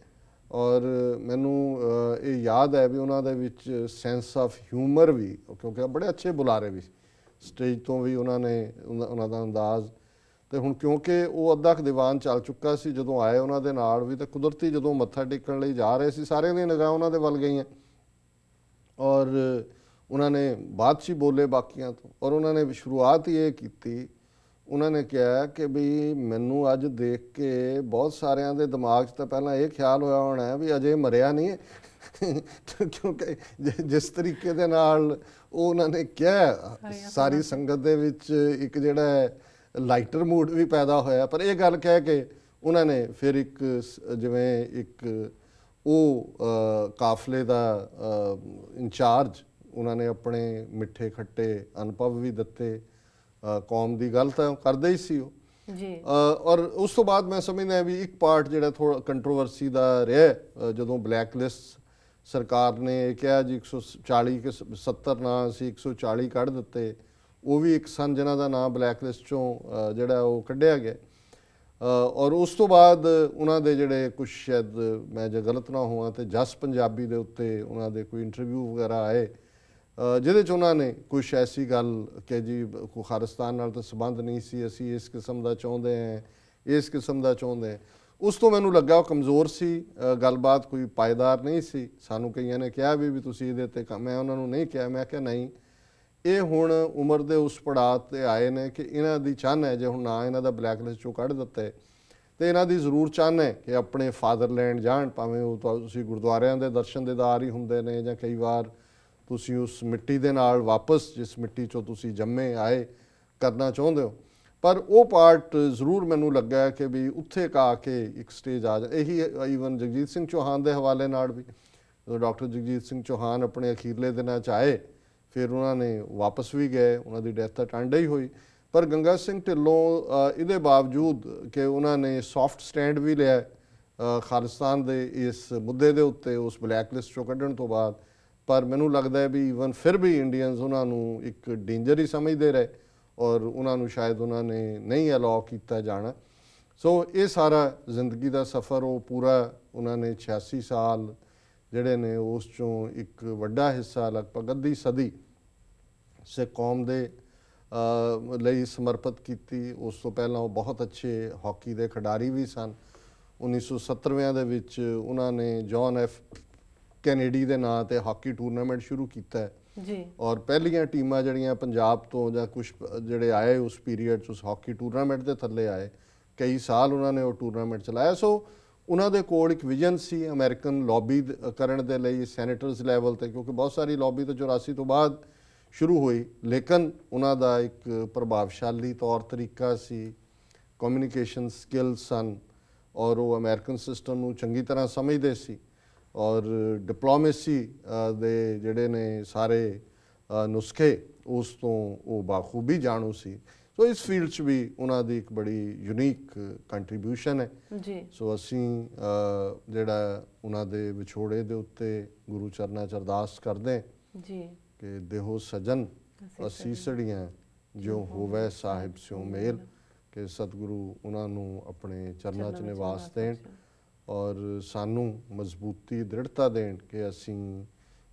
ਔਰ ਮੈਨੂੰ ਇਹ ਯਾਦ ਹੈ ਵੀ ਉਹਨਾਂ ਦੇ ਵਿੱਚ ਸੈਂਸ ਆਫ ਹਿਊਮਰ ਵੀ, ਕਿਉਂਕਿ ਬੜੇ ਅੱਛੇ ਬੁਲਾਰੇ ਵੀ, ਸਟੇਜ ਤੋਂ ਵੀ ਉਹਨਾਂ ਨੇ ਉਹਨਾਂ ਦਾ ਅੰਦਾਜ਼। ਤੇ ਹੁਣ ਕਿਉਂਕਿ ਉਹ ਅੱਧਾ ਕੁ ਦੀਵਾਨ ਚੱਲ ਚੁੱਕਾ ਸੀ, ਜਦੋਂ ਆਏ ਉਹਨਾਂ ਦੇ ਨਾਲ ਵੀ, ਤਾਂ ਕੁਦਰਤੀ ਜਦੋਂ ਮੱਥਾ ਟੇਕਣ ਲਈ ਜਾ ਰਹੇ ਸੀ, ਸਾਰਿਆਂ ਦੀਆਂ ਨਿਗਾਹਾਂ ਉਹਨਾਂ ਦੇ ਵੱਲ ਗਈਆਂ, ਔਰ ਉਹਨਾਂ ਨੇ ਬਾਅਦ 'ਚ ਹੀ ਬੋਲੇ ਬਾਕੀਆਂ ਤੋਂ। ਔਰ ਉਹਨਾਂ ਨੇ ਸ਼ੁਰੂਆਤ ਹੀ ਇਹ ਕੀਤੀ, ਉਹਨਾਂ ਨੇ ਕਿਹਾ ਕਿ ਵੀ ਮੈਨੂੰ ਅੱਜ ਦੇਖ ਕੇ ਬਹੁਤ ਸਾਰਿਆਂ ਦੇ ਦਿਮਾਗ 'ਚ ਤਾਂ ਪਹਿਲਾਂ ਇਹ ਖਿਆਲ ਹੋਇਆ ਹੋਣਾ ਵੀ ਅਜੇ ਮਰਿਆ ਨਹੀਂ ਹੈ ਕਿਉਂਕਿ ਜਿਸ ਤਰੀਕੇ ਦੇ ਨਾਲ ਉਹ ਉਹਨਾਂ ਨੇ ਕਿਹਾ, ਸਾਰੀ ਸੰਗਤ ਦੇ ਵਿੱਚ ਇੱਕ ਜਿਹੜਾ ਲਾਈਟਰ ਮੂਡ ਵੀ ਪੈਦਾ ਹੋਇਆ। ਪਰ ਇਹ ਗੱਲ ਕਹਿ ਕੇ ਉਹਨਾਂ ਨੇ ਫਿਰ ਇੱਕ ਜਿਵੇਂ ਇੱਕ ਉਹ ਕਾਫਲੇ ਦਾ ਇੰਚਾਰਜ, ਉਹਨਾਂ ਨੇ ਆਪਣੇ ਮਿੱਠੇ ਖੱਟੇ ਅਨੁਭਵ ਵੀ ਦਿੱਤੇ। ਕੌਮ ਦੀ ਗੱਲ ਤਾਂ ਕਰਦੇ ਹੀ ਸੀ ਉਹ ਜੀ। ਔਰ ਉਸ ਤੋਂ ਬਾਅਦ ਮੈਂ ਸਮਝਦਾ ਵੀ ਇੱਕ ਪਾਰਟ ਜਿਹੜਾ ਥੋੜਾ ਕੰਟਰੋਵਰਸੀ ਦਾ ਰਿਹਾ, ਜਦੋਂ ਬਲੈਕ ਲਿਸਟ ਸਰਕਾਰ ਨੇ ਕਿਹਾ ਜੀ 140 ਕਿ 70 ਨਾਂ ਸੀ, 140 ਕੱਢ ਦਿੱਤੇ, ਉਹ ਵੀ ਇੱਕ ਸਨ ਜਿਨ੍ਹਾਂ ਦਾ ਨਾਂ ਬਲੈਕ ਲਿਸਟ 'ਚੋਂ ਜਿਹੜਾ ਉਹ ਕੱਢਿਆ ਗਿਆ। ਔਰ ਉਸ ਤੋਂ ਬਾਅਦ ਉਹਨਾਂ ਦੇ ਜਿਹੜੇ ਕੁਛ, ਸ਼ਾਇਦ ਮੈਂ ਜੇ ਗਲਤ ਨਾ ਹੋਵਾਂ ਤੇ ਜਸ ਪੰਜਾਬੀ ਦੇ ਉੱਤੇ ਉਹਨਾਂ ਦੇ ਕੋਈ ਇੰਟਰਵਿਊ ਵਗੈਰਾ ਆਏ, ਜਿਹਦੇ 'ਚ ਉਹਨਾਂ ਨੇ ਕੁਛ ਐਸੀ ਗੱਲ ਕਿ ਜੀ ਖਾਲਿਸਤਾਨ ਨਾਲ ਤਾਂ ਸੰਬੰਧ ਨਹੀਂ ਸੀ, ਅਸੀਂ ਇਸ ਕਿਸਮ ਦਾ ਚਾਹੁੰਦੇ ਹਾਂ, ਇਸ ਕਿਸਮ ਦਾ ਚਾਹੁੰਦੇ ਹਾਂ। ਉਸ ਤੋਂ ਮੈਨੂੰ ਲੱਗਾ ਉਹ ਕਮਜ਼ੋਰ ਸੀ, ਗੱਲਬਾਤ ਕੋਈ ਪਾਇਦਾਰ ਨਹੀਂ ਸੀ। ਸਾਨੂੰ ਕਈਆਂ ਨੇ ਕਿਹਾ ਵੀ ਤੁਸੀਂ ਇਹਦੇ 'ਤੇ, ਮੈਂ ਉਹਨਾਂ ਨੂੰ ਨਹੀਂ ਕਿਹਾ, ਮੈਂ ਕਿਹਾ ਨਹੀਂ, ਇਹ ਹੁਣ ਉਮਰ ਦੇ ਉਸ ਪੜਾਅ 'ਤੇ ਆਏ ਨੇ ਕਿ ਇਹਨਾਂ ਦੀ ਚਾਹਨ ਹੈ, ਜੇ ਹੁਣ ਨਾ ਇਹਨਾਂ ਦਾ ਬਲੈਕ ਲਿਸਟ 'ਚੋਂ ਕੱਢ ਦਿੱਤਾ ਹੈ ਤੇ ਇਹਨਾਂ ਦੀ ਜ਼ਰੂਰ ਚਾਹਨ ਹੈ ਕਿ ਆਪਣੇ ਫਾਦਰਲੈਂਡ ਜਾਣ, ਭਾਵੇਂ ਉਹ ਤੁਸੀਂ ਗੁਰਦੁਆਰਿਆਂ ਦੇ ਦਰਸ਼ਨ ਦੀਦਾਰ ਹੀ ਹੁੰਦੇ ਨੇ, ਜਾਂ ਕਈ ਵਾਰ ਤੁਸੀਂ ਉਸ ਮਿੱਟੀ ਦੇ ਨਾਲ ਵਾਪਸ, ਜਿਸ ਮਿੱਟੀ 'ਚੋਂ ਤੁਸੀਂ ਜੰਮੇ ਆਏ, ਕਰਨਾ ਚਾਹੁੰਦੇ ਹੋ। ਪਰ ਉਹ ਪਾਰਟ ਜ਼ਰੂਰ ਮੈਨੂੰ ਲੱਗਾ ਕਿ ਵੀ ਉੱਥੇ ਆ ਕੇ ਇੱਕ ਸਟੇਜ ਆ ਜਾ। ਇਹੀ ਈਵਨ ਜਗਜੀਤ ਸਿੰਘ ਚੌਹਾਨ ਦੇ ਹਵਾਲੇ ਨਾਲ ਵੀ, ਜਦੋਂ ਡਾਕਟਰ ਜਗਜੀਤ ਸਿੰਘ ਚੌਹਾਨ ਆਪਣੇ ਅਖੀਰਲੇ ਦਿਨਾਂ 'ਚ ਆਏ, ਫਿਰ ਉਹਨਾਂ ਨੇ ਵਾਪਸ ਵੀ ਗਏ, ਉਹਨਾਂ ਦੀ ਡੈਥ ਤਾਂ ਟਾਂਡਾ ਹੀ ਹੋਈ। ਪਰ ਗੰਗਾ ਸਿੰਘ ਢਿੱਲੋਂ ਇਹਦੇ ਬਾਵਜੂਦ ਕਿ ਉਹਨਾਂ ਨੇ ਸੌਫਟ ਸਟੈਂਡ ਵੀ ਲਿਆ ਖਾਲਿਸਤਾਨ ਦੇ ਇਸ ਮੁੱਦੇ ਦੇ ਉੱਤੇ, ਉਸ ਬਲੈਕ ਲਿਸਟ 'ਚੋਂ ਕੱਢਣ ਤੋਂ ਬਾਅਦ, ਪਰ ਮੈਨੂੰ ਲੱਗਦਾ ਹੈ ਵੀ ਈਵਨ ਫਿਰ ਵੀ ਇੰਡੀਅਨਸ ਉਹਨਾਂ ਨੂੰ ਇੱਕ ਡੇਂਜਰ ਹੀ ਸਮਝਦੇ ਰਹੇ। ਔਰ ਉਹਨਾਂ ਨੂੰ ਸ਼ਾਇਦ ਉਹਨਾਂ ਨੇ ਨਹੀਂ ਅਲਾਉ ਕੀਤਾ ਜਾਣਾ। ਸੋ ਇਹ ਸਾਰਾ ਜ਼ਿੰਦਗੀ ਦਾ ਸਫ਼ਰ ਉਹ ਪੂਰਾ ਉਹਨਾਂ ਨੇ 86 ਸਾਲ ਜਿਹੜੇ ਨੇ ਉਸ ਚੋਂ ਇੱਕ ਵੱਡਾ ਹਿੱਸਾ ਲਗਭਗ ਅੱਧੀ ਸਦੀ ਸਿੱਖ ਕੌਮ ਦੇ ਲਈ ਸਮਰਪਿਤ ਕੀਤੀ। ਉਸ ਤੋਂ ਪਹਿਲਾਂ ਉਹ ਬਹੁਤ ਅੱਛੇ ਹਾਕੀ ਦੇ ਖਿਡਾਰੀ ਵੀ ਸਨ। 1970ਵਿਆਂ ਦੇ ਵਿੱਚ ਉਹਨਾਂ ਨੇ ਜੌਨ ਐਫ ਕੈਨੇਡੀ ਦੇ ਨਾਂ ਤੇ ਹਾਕੀ ਟੂਰਨਾਮੈਂਟ ਸ਼ੁਰੂ ਕੀਤਾ ਹੈ ਜੀ। ਔਰ ਪਹਿਲੀਆਂ ਟੀਮਾਂ ਜਿਹੜੀਆਂ ਪੰਜਾਬ ਤੋਂ ਜਾਂ ਕੁਝ ਜਿਹੜੇ ਆਏ ਉਸ ਪੀਰੀਅਡ 'ਚ ਉਸ ਹਾਕੀ ਟੂਰਨਾਮੈਂਟ ਦੇ ਥੱਲੇ ਆਏ, ਕਈ ਸਾਲ ਉਹਨਾਂ ਨੇ ਉਹ ਟੂਰਨਾਮੈਂਟ ਚਲਾਇਆ। ਸੋ ਉਹਨਾਂ ਦੇ ਕੋਲ ਇੱਕ ਵਿਜ਼ਨ ਸੀ ਅਮਰੀਕਨ ਲੌਬੀ ਕਰਨ ਦੇ ਲਈ ਸੈਨੇਟਰਸ ਲੈਵਲ ਤੇ, ਕਿਉਂਕਿ ਬਹੁਤ ਸਾਰੀ ਲੌਬੀ ਤਾਂ 84 ਤੋਂ ਬਾਅਦ ਸ਼ੁਰੂ ਹੋਈ, ਲੇਕਿਨ ਉਹਨਾਂ ਦਾ ਇੱਕ ਪ੍ਰਭਾਵਸ਼ਾਲੀ ਤੌਰ ਤਰੀਕਾ ਸੀ, ਕਮਿਊਨੀਕੇਸ਼ਨ ਸਕਿੱਲਸ ਸਨ ਔਰ ਉਹ ਅਮਰੀਕਨ ਸਿਸਟਮ ਨੂੰ ਚੰਗੀ ਤਰ੍ਹਾਂ ਸਮਝਦੇ ਸੀ ਔਰ ਡਿਪਲੋਮੇਸੀ ਦੇ ਜਿਹੜੇ ਨੇ ਸਾਰੇ ਨੁਸਖੇ ਉਸ ਤੋਂ ਉਹ ਬਾਖੂਬੀ ਜਾਣੂ ਸੀ। ਸੋ ਇਸ ਫੀਲਡ 'ਚ ਵੀ ਉਹਨਾਂ ਦੀ ਇੱਕ ਬੜੀ ਯੂਨੀਕ ਕੰਟਰੀਬਿਊਸ਼ਨ ਹੈ ਜੀ। ਸੋ ਅਸੀਂ ਜਿਹੜਾ ਉਹਨਾਂ ਦੇ ਵਿਛੋੜੇ ਦੇ ਉੱਤੇ ਗੁਰੂ ਚਰਨਾਂ 'ਚ ਅਰਦਾਸ ਕਰਦੇ ਜੀ ਕਿ ਦੇਹੋ ਸਜਨ ਅਸੀਸੜੀਆਂ ਜੋ ਹੋਵੇ ਸਾਹਿਬ ਸਿਉ ਮੇਲ, ਕਿ ਸਤਿਗੁਰੂ ਉਹਨਾਂ ਨੂੰ ਆਪਣੇ ਚਰਨਾਂ 'ਚ ਨਿਵਾਸ ਦੇਣ ਔਰ ਸਾਨੂੰ ਮਜ਼ਬੂਤੀ ਦ੍ਰਿੜਤਾ ਦੇਣ ਕਿ ਅਸੀਂ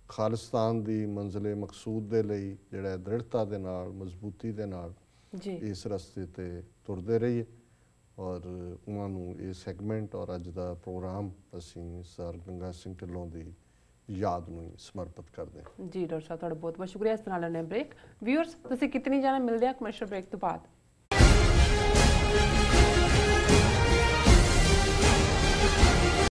ਖਾਲਿਸਤਾਨ ਦੀ ਮੰਜ਼ਿਲੇ ਮਕਸੂਦ ਦੇ ਲਈ ਜਿਹੜਾ ਦ੍ਰਿੜਤਾ ਦੇ ਨਾਲ ਮਜ਼ਬੂਤੀ ਦੇ ਨਾਲ ਜੀ ਇਸ ਰਸਤੇ ਤੇ ਤੁਰਦੇ ਰਹੀਏ। ਔਰ ਉਹਨਾਂ ਨੂੰ ਇਹ ਸੈਗਮੈਂਟ ਔਰ ਅੱਜ ਦਾ ਪ੍ਰੋਗਰਾਮ ਅਸੀਂ ਸਰ ਗੰਗਾ ਸਿੰਘ ਢਿੱਲੋਂ ਦੀ ਯਾਦ ਨੂੰ ਹੀ ਸਮਰਪਿਤ ਕਰਦੇ ਹਾਂ। ਜੀ ਡਾਕਟਰ ਸਾਹਿਬ, ਤੁਹਾਡਾ ਬਹੁਤ ਬਹੁਤ ਸ਼ੁਕਰੀਆ। ਇਸ ਨਾਲ ਲੈਣੇ ਬ੍ਰੇਕ। ਵਿਊਅਰਸ, ਤੁਸੀਂ ਕਿਤਨੀ ਜਾਣਾ ਮਿਲਦੇ ਆ ਕਮਰਸ਼ੀਅਲ ਬ੍ਰੇਕ ਤੋਂ ਬਾਅਦ।